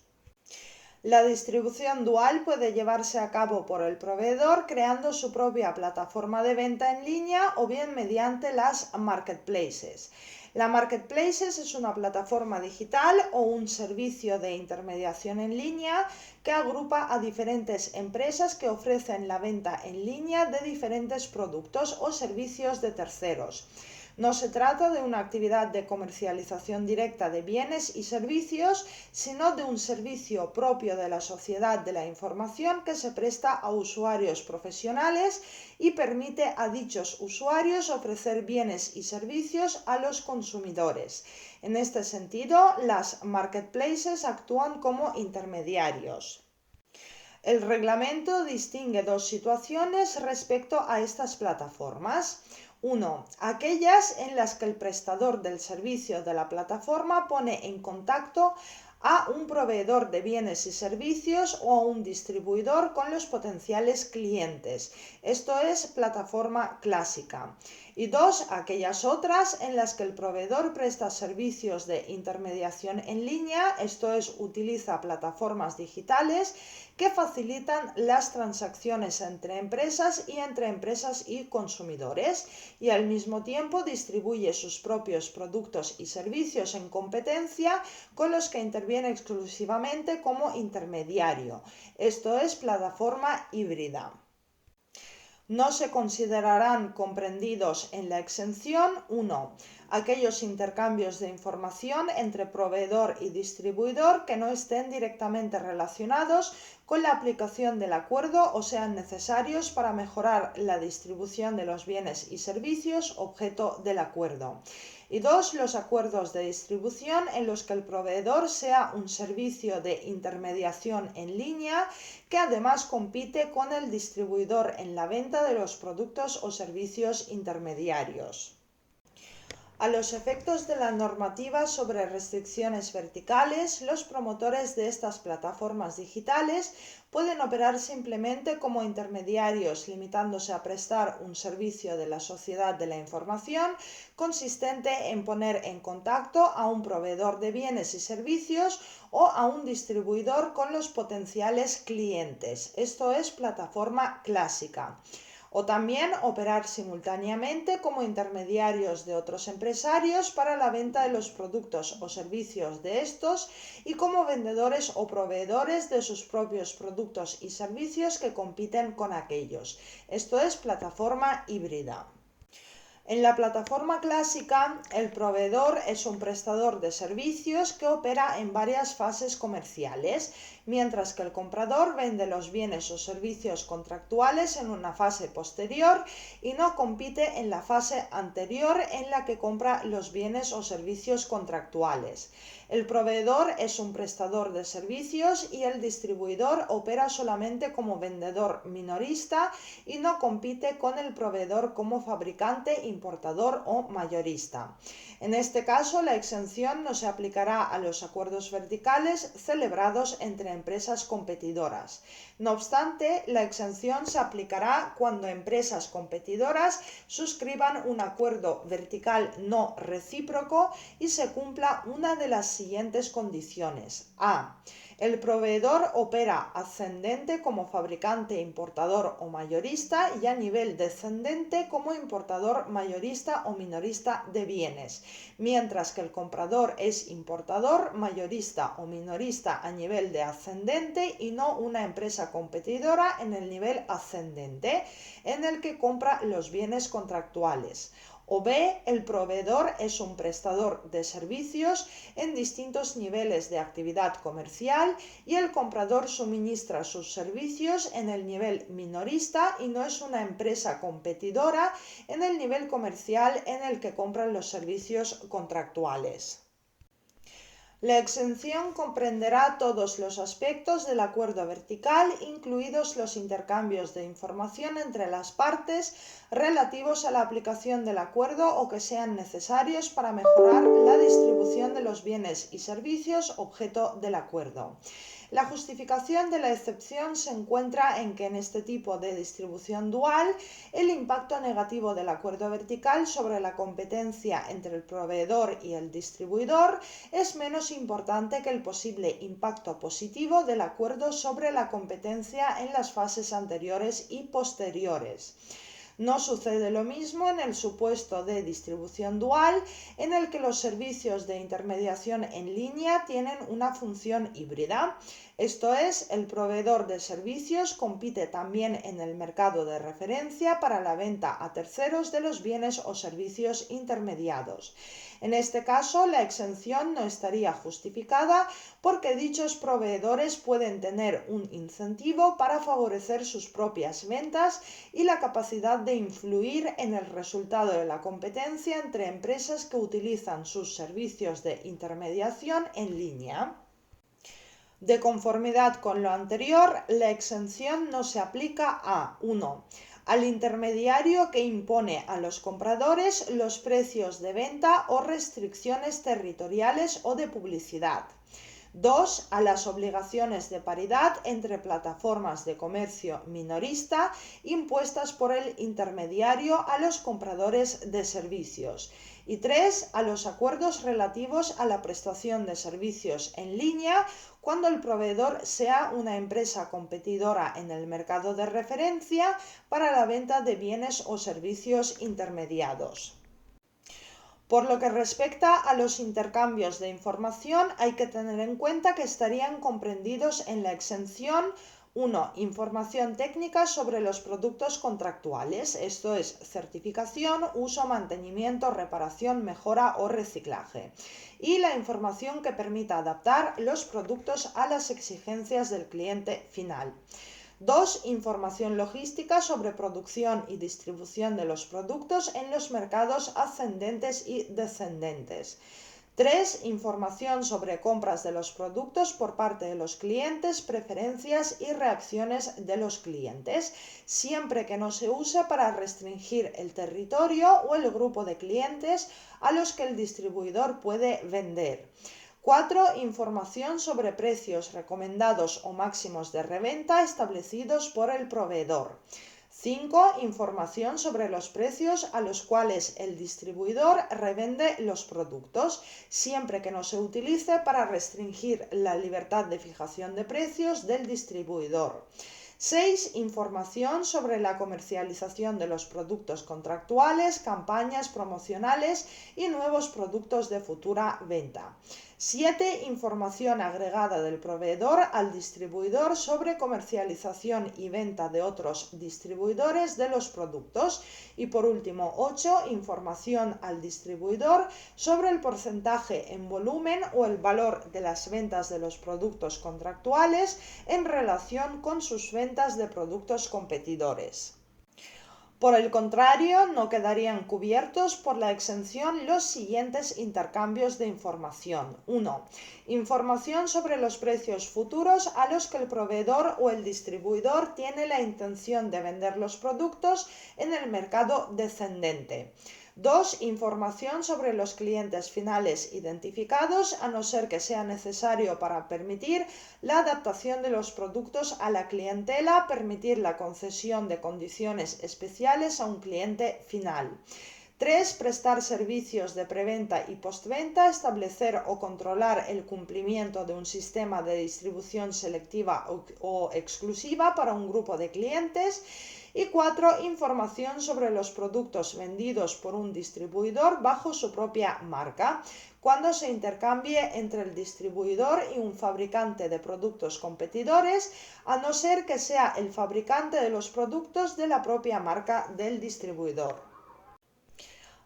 La distribución dual puede llevarse a cabo por el proveedor creando su propia plataforma de venta en línea o bien mediante las marketplaces. La marketplaces es una plataforma digital o un servicio de intermediación en línea que agrupa a diferentes empresas que ofrecen la venta en línea de diferentes productos o servicios de terceros. No se trata de una actividad de comercialización directa de bienes y servicios, sino de un servicio propio de la sociedad de la información que se presta a usuarios profesionales y permite a dichos usuarios ofrecer bienes y servicios a los consumidores. En este sentido, las marketplaces actúan como intermediarios. El reglamento distingue dos situaciones respecto a estas plataformas. 1. Aquellas en las que el prestador del servicio de la plataforma pone en contacto a un proveedor de bienes y servicios o a un distribuidor con los potenciales clientes. Esto es plataforma clásica. Y 2. Aquellas otras en las que el proveedor presta servicios de intermediación en línea, esto es, utiliza plataformas digitales que facilitan las transacciones entre empresas y consumidores y al mismo tiempo distribuye sus propios productos y servicios en competencia con los que interviene exclusivamente como intermediario. Esto es plataforma híbrida. No se considerarán comprendidos en la exención 1. Aquellos intercambios de información entre proveedor y distribuidor que no estén directamente relacionados con la aplicación del acuerdo o sean necesarios para mejorar la distribución de los bienes y servicios objeto del acuerdo. Y 2. Los acuerdos de distribución en los que el proveedor sea un servicio de intermediación en línea que además compite con el distribuidor en la venta de los productos o servicios intermediarios. A los efectos de la normativa sobre restricciones verticales, los promotores de estas plataformas digitales pueden operar simplemente como intermediarios, limitándose a prestar un servicio de la sociedad de la información consistente en poner en contacto a un proveedor de bienes y servicios o a un distribuidor con los potenciales clientes. Esto es plataforma clásica. O también operar simultáneamente como intermediarios de otros empresarios para la venta de los productos o servicios de estos y como vendedores o proveedores de sus propios productos y servicios que compiten con aquellos. Esto es plataforma híbrida. En la plataforma clásica, el proveedor es un prestador de servicios que opera en varias fases comerciales, mientras que el comprador vende los bienes o servicios contractuales en una fase posterior y no compite en la fase anterior en la que compra los bienes o servicios contractuales. El proveedor es un prestador de servicios y el distribuidor opera solamente como vendedor minorista y no compite con el proveedor como fabricante, importador o mayorista. En este caso, la exención no se aplicará a los acuerdos verticales celebrados entre empresas competidoras. No obstante, la exención se aplicará cuando empresas competidoras suscriban un acuerdo vertical no recíproco y se cumpla una de las siguientes condiciones. A. El proveedor opera ascendente como fabricante, importador o mayorista y a nivel descendente como importador, mayorista o minorista de bienes, mientras que el comprador es importador, mayorista o minorista a nivel de ascendente y no una empresa competidora en el nivel ascendente, en el que compra los bienes contractuales. O B, el proveedor es un prestador de servicios en distintos niveles de actividad comercial y el comprador suministra sus servicios en el nivel minorista y no es una empresa competidora en el nivel comercial en el que compran los servicios contractuales. La exención comprenderá todos los aspectos del acuerdo vertical, incluidos los intercambios de información entre las partes relativos a la aplicación del acuerdo o que sean necesarios para mejorar la distribución de los bienes y servicios objeto del acuerdo. La justificación de la excepción se encuentra en que en este tipo de distribución dual, el impacto negativo del acuerdo vertical sobre la competencia entre el proveedor y el distribuidor es menos importante que el posible impacto positivo del acuerdo sobre la competencia en las fases anteriores y posteriores. No sucede lo mismo en el supuesto de distribución dual, en el que los servicios de intermediación en línea tienen una función híbrida. Esto es, el proveedor de servicios compite también en el mercado de referencia para la venta a terceros de los bienes o servicios intermediados. En este caso, la exención no estaría justificada porque dichos proveedores pueden tener un incentivo para favorecer sus propias ventas y la capacidad de influir en el resultado de la competencia entre empresas que utilizan sus servicios de intermediación en línea. De conformidad con lo anterior, la exención no se aplica a 1. Al intermediario que impone a los compradores los precios de venta o restricciones territoriales o de publicidad. 2. A las obligaciones de paridad entre plataformas de comercio minorista impuestas por el intermediario a los compradores de servicios. Y 3. A los acuerdos relativos a la prestación de servicios en línea cuando el proveedor sea una empresa competidora en el mercado de referencia para la venta de bienes o servicios intermediados. Por lo que respecta a los intercambios de información, hay que tener en cuenta que estarían comprendidos en la exención 1. Información técnica sobre los productos contractuales, esto es, certificación, uso, mantenimiento, reparación, mejora o reciclaje. Y la información que permita adaptar los productos a las exigencias del cliente final. 2. Información logística sobre producción y distribución de los productos en los mercados ascendentes y descendentes. 3. Información sobre compras de los productos por parte de los clientes, preferencias y reacciones de los clientes, siempre que no se use para restringir el territorio o el grupo de clientes a los que el distribuidor puede vender. 4. Información sobre precios recomendados o máximos de reventa establecidos por el proveedor. 5. Información sobre los precios a los cuales el distribuidor revende los productos, siempre que no se utilice para restringir la libertad de fijación de precios del distribuidor. 6. Información sobre la comercialización de los productos contractuales, campañas promocionales y nuevos productos de futura venta. 7. Información agregada del proveedor al distribuidor sobre comercialización y venta de otros distribuidores de los productos. Y por último, 8. Información al distribuidor sobre el porcentaje en volumen o el valor de las ventas de los productos contractuales en relación con sus ventas de productos competidores. Por el contrario, no quedarían cubiertos por la exención los siguientes intercambios de información. 1. Información sobre los precios futuros a los que el proveedor o el distribuidor tiene la intención de vender los productos en el mercado descendente. 2. Información sobre los clientes finales identificados, a no ser que sea necesario para permitir la adaptación de los productos a la clientela, permitir la concesión de condiciones especiales a un cliente final. 3. Prestar servicios de preventa y postventa, establecer o controlar el cumplimiento de un sistema de distribución selectiva o exclusiva para un grupo de clientes. Y 4. Información sobre los productos vendidos por un distribuidor bajo su propia marca, cuando se intercambie entre el distribuidor y un fabricante de productos competidores, a no ser que sea el fabricante de los productos de la propia marca del distribuidor.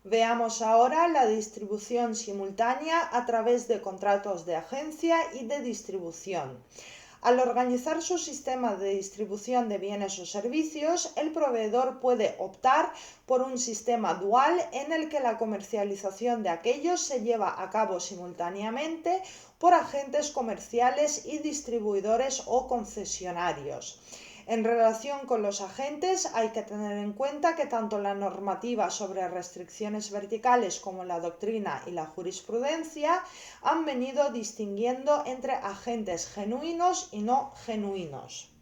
Veamos ahora la distribución simultánea a través de contratos de agencia y de distribución. Al organizar su sistema de distribución de bienes o servicios, el proveedor puede optar por un sistema dual en el que la comercialización de aquellos se lleva a cabo simultáneamente por agentes comerciales y distribuidores o concesionarios. En relación con los agentes, hay que tener en cuenta que tanto la normativa sobre restricciones verticales como la doctrina y la jurisprudencia han venido distinguiendo entre agentes genuinos y no genuinos.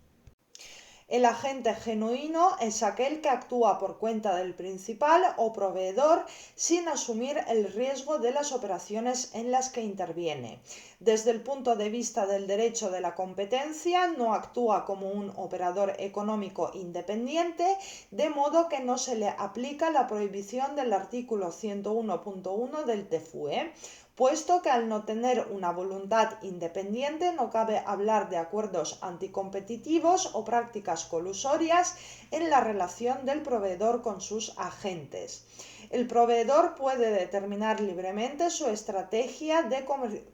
El agente genuino es aquel que actúa por cuenta del principal o proveedor sin asumir el riesgo de las operaciones en las que interviene. Desde el punto de vista del derecho de la competencia, no actúa como un operador económico independiente, de modo que no se le aplica la prohibición del artículo 101.1 del TFUE, puesto que al no tener una voluntad independiente no cabe hablar de acuerdos anticompetitivos o prácticas colusorias en la relación del proveedor con sus agentes. El proveedor puede determinar libremente su estrategia de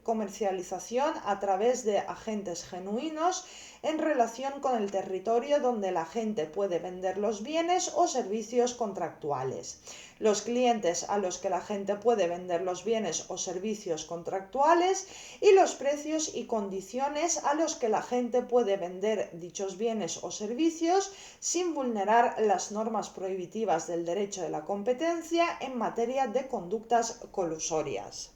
comercialización a través de agentes genuinos en relación con el territorio donde el agente puede vender los bienes o servicios contractuales. Los clientes a los que el agente puede vender los bienes o servicios contractuales y los precios y condiciones a los que el agente puede vender dichos bienes o servicios sin vulnerar las normas prohibitivas del derecho de la competencia en materia de conductas colusorias.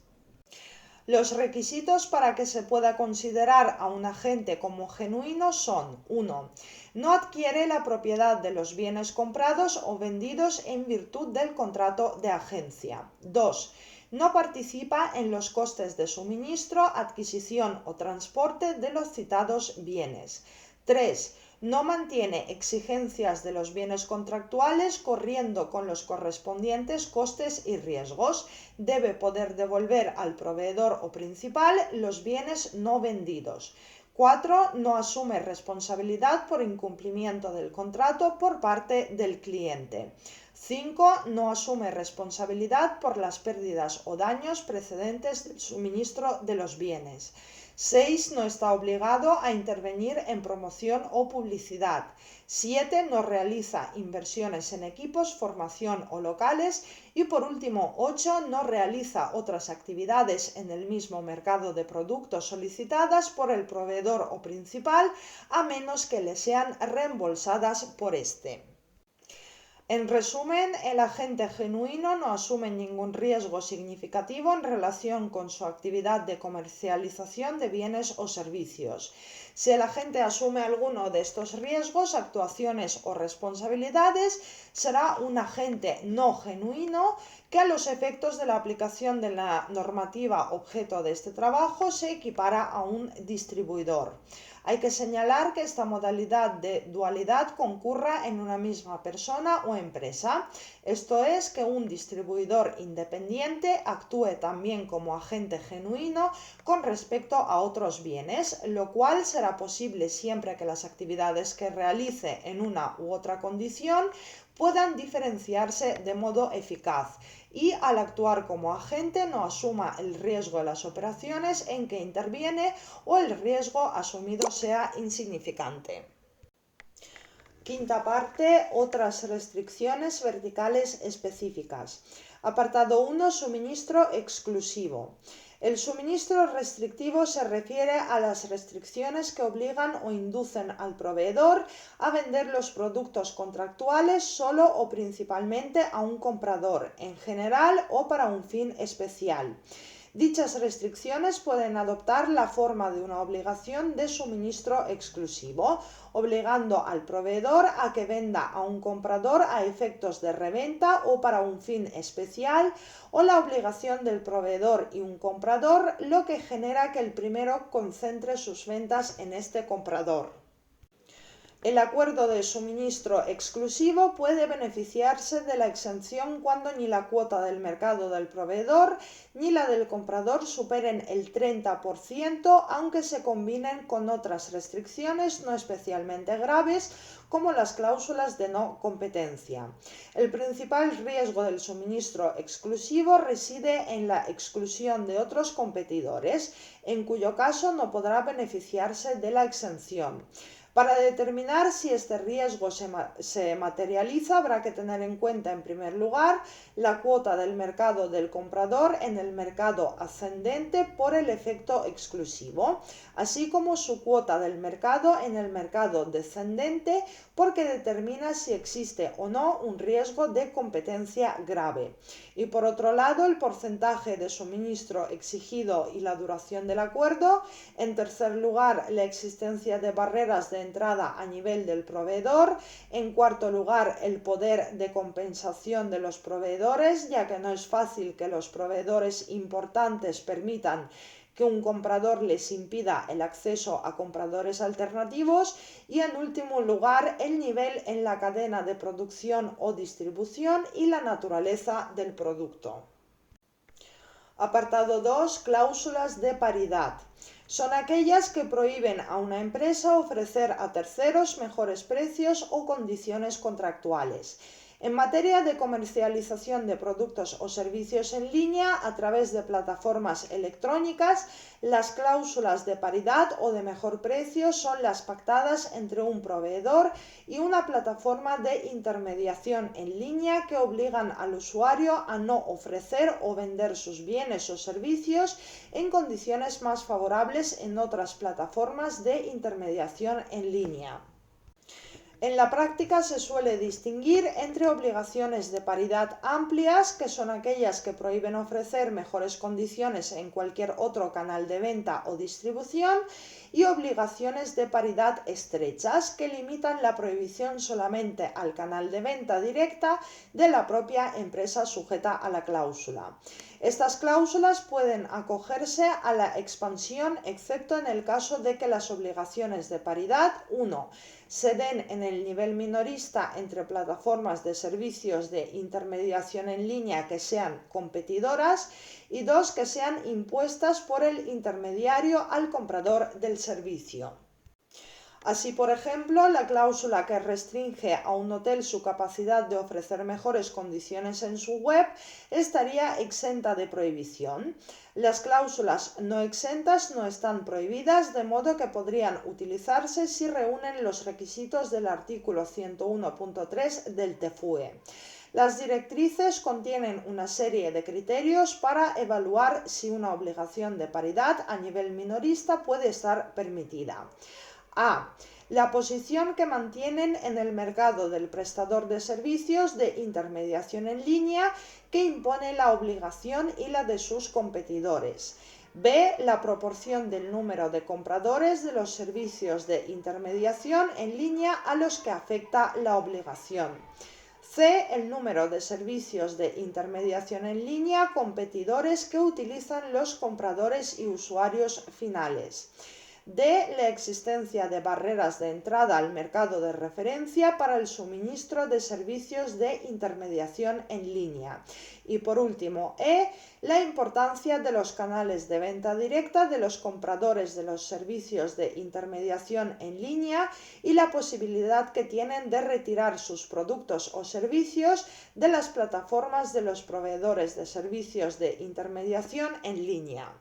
Los requisitos para que se pueda considerar a un agente como genuino son: 1. No adquiere la propiedad de los bienes comprados o vendidos en virtud del contrato de agencia. 2. No participa en los costes de suministro, adquisición o transporte de los citados bienes. 3. No mantiene exigencias de los bienes contractuales corriendo con los correspondientes costes y riesgos. Debe poder devolver al proveedor o principal los bienes no vendidos. 4. No asume responsabilidad por incumplimiento del contrato por parte del cliente. 5. No asume responsabilidad por las pérdidas o daños precedentes del suministro de los bienes. 6. No está obligado a intervenir en promoción o publicidad. 7. No realiza inversiones en equipos, formación o locales. Y por último, 8. No realiza otras actividades en el mismo mercado de productos solicitadas por el proveedor o principal, a menos que le sean reembolsadas por este. En resumen, el agente genuino no asume ningún riesgo significativo en relación con su actividad de comercialización de bienes o servicios. Si el agente asume alguno de estos riesgos, actuaciones o responsabilidades, será un agente no genuino que a los efectos de la aplicación de la normativa objeto de este trabajo se equipara a un distribuidor. Hay que señalar que esta modalidad de dualidad concurra en una misma persona o empresa. Esto es, que un distribuidor independiente actúe también como agente genuino con respecto a otros bienes, lo cual será posible siempre que las actividades que realice en una u otra condición puedan diferenciarse de modo eficaz y al actuar como agente no asuma el riesgo de las operaciones en que interviene o el riesgo asumido sea insignificante. Quinta parte, otras restricciones verticales específicas. Apartado 1, suministro exclusivo. El suministro restrictivo se refiere a las restricciones que obligan o inducen al proveedor a vender los productos contractuales solo o principalmente a un comprador, en general o para un fin especial. Dichas restricciones pueden adoptar la forma de una obligación de suministro exclusivo, obligando al proveedor a que venda a un comprador a efectos de reventa o para un fin especial, o la obligación del proveedor y un comprador, lo que genera que el primero concentre sus ventas en este comprador. El acuerdo de suministro exclusivo puede beneficiarse de la exención cuando ni la cuota del mercado del proveedor ni la del comprador superen el 30%, aunque se combinen con otras restricciones no especialmente graves, como las cláusulas de no competencia. El principal riesgo del suministro exclusivo reside en la exclusión de otros competidores, en cuyo caso no podrá beneficiarse de la exención. Para determinar si este riesgo se materializa, habrá que tener en cuenta, en primer lugar, la cuota del mercado del comprador en el mercado ascendente por el efecto exclusivo, así como su cuota del mercado en el mercado descendente, porque determina si existe o no un riesgo de competencia grave. Y por otro lado, el porcentaje de suministro exigido y la duración del acuerdo. En tercer lugar, la existencia de barreras de entrada a nivel del proveedor. En cuarto lugar, el poder de compensación de los proveedores, ya que no es fácil que los proveedores importantes permitan que un comprador les impida el acceso a compradores alternativos. Y en último lugar, el nivel en la cadena de producción o distribución y la naturaleza del producto. Apartado 2. Cláusulas de paridad. Son aquellas que prohíben a una empresa ofrecer a terceros mejores precios o condiciones contractuales. En materia de comercialización de productos o servicios en línea a través de plataformas electrónicas, las cláusulas de paridad o de mejor precio son las pactadas entre un proveedor y una plataforma de intermediación en línea que obligan al usuario a no ofrecer o vender sus bienes o servicios en condiciones más favorables en otras plataformas de intermediación en línea. En la práctica se suele distinguir entre obligaciones de paridad amplias, que son aquellas que prohíben ofrecer mejores condiciones en cualquier otro canal de venta o distribución, y obligaciones de paridad estrechas, que limitan la prohibición solamente al canal de venta directa de la propia empresa sujeta a la cláusula. Estas cláusulas pueden acogerse a la expansión, excepto en el caso de que las obligaciones de paridad 1. Se den en el nivel minorista entre plataformas de servicios de intermediación en línea que sean competidoras, y 2. Que sean impuestas por el intermediario al comprador del servicio. Así, por ejemplo, la cláusula que restringe a un hotel su capacidad de ofrecer mejores condiciones en su web estaría exenta de prohibición. Las cláusulas no exentas no están prohibidas, de modo que podrían utilizarse si reúnen los requisitos del artículo 101.3 del TFUE. Las directrices contienen una serie de criterios para evaluar si una obligación de paridad a nivel minorista puede estar permitida. A. La posición que mantienen en el mercado del prestador de servicios de intermediación en línea, que impone la obligación y la de sus competidores. B. La proporción del número de compradores de los servicios de intermediación en línea a los que afecta la obligación. C. El número de servicios de intermediación en línea competidores que utilizan los compradores y usuarios finales. D. La existencia de barreras de entrada al mercado de referencia para el suministro de servicios de intermediación en línea. Y por último, E. La importancia de los canales de venta directa de los compradores de los servicios de intermediación en línea y la posibilidad que tienen de retirar sus productos o servicios de las plataformas de los proveedores de servicios de intermediación en línea.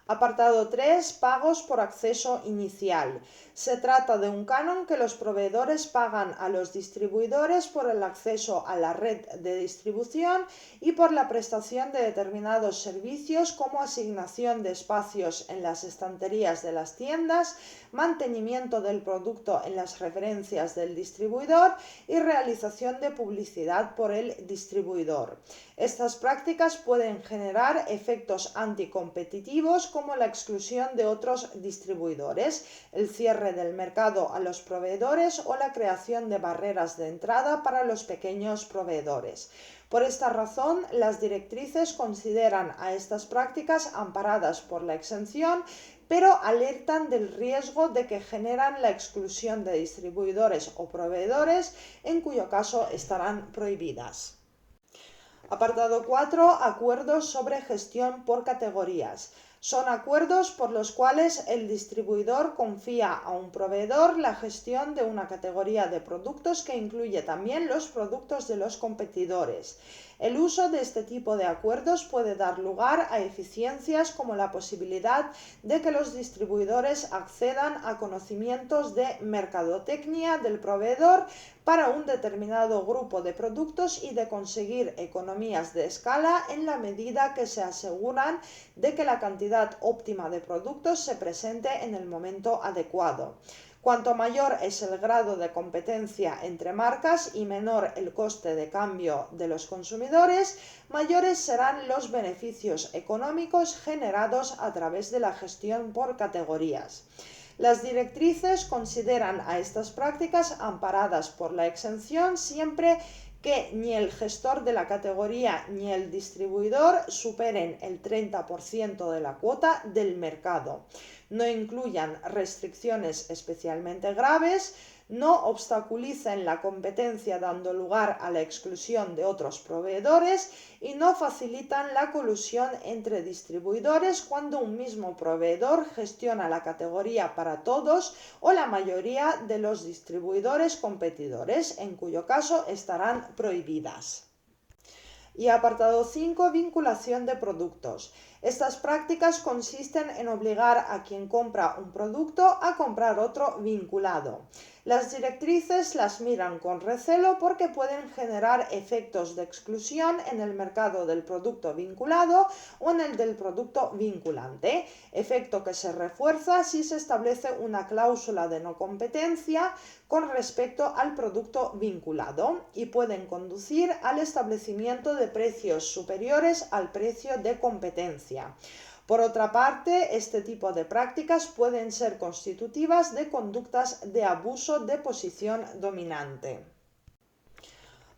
Apartado 3. Pagos por acceso inicial. Se trata de un canon que los proveedores pagan a los distribuidores por el acceso a la red de distribución y por la prestación de determinados servicios, como asignación de espacios en las estanterías de las tiendas, mantenimiento del producto en las referencias del distribuidor y realización de publicidad por el distribuidor. Estas prácticas pueden generar efectos anticompetitivos, como la exclusión de otros distribuidores, el cierre del mercado a los proveedores o la creación de barreras de entrada para los pequeños proveedores. Por esta razón, las directrices consideran a estas prácticas amparadas por la exención, pero alertan del riesgo de que generan la exclusión de distribuidores o proveedores, en cuyo caso estarán prohibidas. Apartado 4. Acuerdos sobre gestión por categorías. Son acuerdos por los cuales el distribuidor confía a un proveedor la gestión de una categoría de productos que incluye también los productos de los competidores. El uso de este tipo de acuerdos puede dar lugar a eficiencias como la posibilidad de que los distribuidores accedan a conocimientos de mercadotecnia del proveedor para un determinado grupo de productos y de conseguir economías de escala en la medida que se aseguran de que la cantidad óptima de productos se presente en el momento adecuado. Cuanto mayor es el grado de competencia entre marcas y menor el coste de cambio de los consumidores, mayores serán los beneficios económicos generados a través de la gestión por categorías. Las directrices consideran a estas prácticas amparadas por la exención siempre que ni el gestor de la categoría ni el distribuidor superen el 30% de la cuota del mercado, no incluyan restricciones especialmente graves, no obstaculicen la competencia dando lugar a la exclusión de otros proveedores y no facilitan la colusión entre distribuidores cuando un mismo proveedor gestiona la categoría para todos o la mayoría de los distribuidores competidores, en cuyo caso estarán prohibidas. Y apartado 5. Vinculación de productos. Estas prácticas consisten en obligar a quien compra un producto a comprar otro vinculado. Las directrices las miran con recelo porque pueden generar efectos de exclusión en el mercado del producto vinculado o en el del producto vinculante, efecto que se refuerza si se establece una cláusula de no competencia con respecto al producto vinculado y pueden conducir al establecimiento de precios superiores al precio de competencia. Por otra parte, este tipo de prácticas pueden ser constitutivas de conductas de abuso de posición dominante.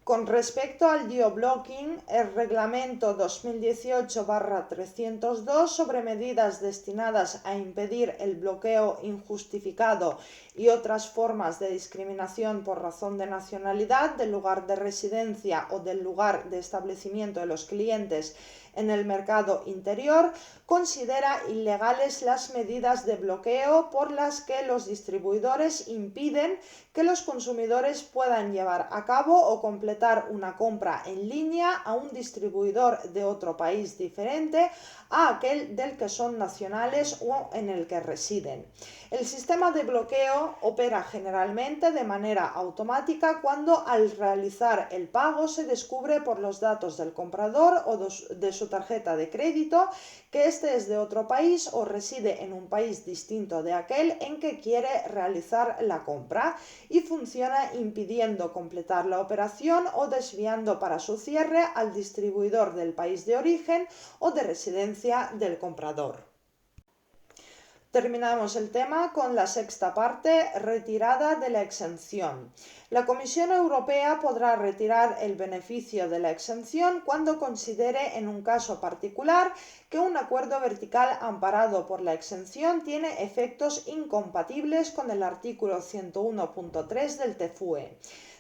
Con respecto al geoblocking, el Reglamento 2018/302 sobre medidas destinadas a impedir el bloqueo injustificado y otras formas de discriminación por razón de nacionalidad, del lugar de residencia o del lugar de establecimiento de los clientes en el mercado interior, considera ilegales las medidas de bloqueo por las que los distribuidores impiden que los consumidores puedan llevar a cabo o completar una compra en línea a un distribuidor de otro país diferente a aquel del que son nacionales o en el que residen. El sistema de bloqueo opera generalmente de manera automática cuando al realizar el pago se descubre por los datos del comprador o de su tarjeta de crédito que éste es de otro país o reside en un país distinto de aquel en que quiere realizar la compra y funciona impidiendo completar la operación o desviando para su cierre al distribuidor del país de origen o de residencia del comprador. Terminamos el tema con la sexta parte, retirada de la exención. La Comisión Europea podrá retirar el beneficio de la exención cuando considere en un caso particular que un acuerdo vertical amparado por la exención tiene efectos incompatibles con el artículo 101.3 del TFUE.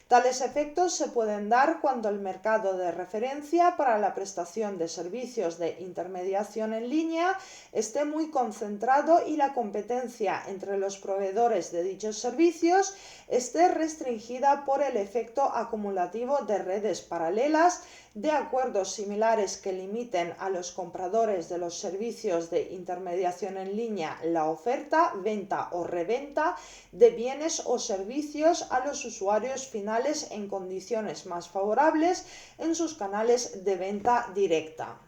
Tales efectos se pueden dar cuando el mercado de referencia para la prestación de servicios de intermediación en línea esté muy concentrado y la competencia entre los proveedores de dichos servicios esté restringida por el efecto acumulativo de redes paralelas, de acuerdos similares que limiten a los compradores de los servicios de intermediación en línea la oferta, venta o reventa de bienes o servicios a los usuarios finales en condiciones más favorables en sus canales de venta directa.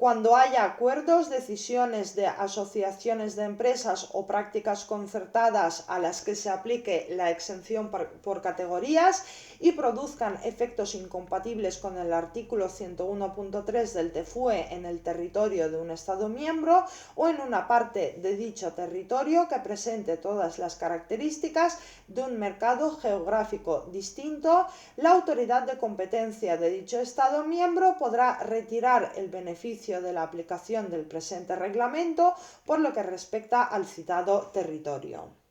Cuando haya acuerdos, decisiones de asociaciones de empresas o prácticas concertadas a las que se aplique la exención por categorías y produzcan efectos incompatibles con el artículo 101.3 del TFUE en el territorio de un Estado miembro o en una parte de dicho territorio que presente todas las características de un mercado geográfico distinto, la autoridad de competencia de dicho Estado miembro podrá retirar el beneficio de la aplicación del presente reglamento por lo que respecta al citado territorio.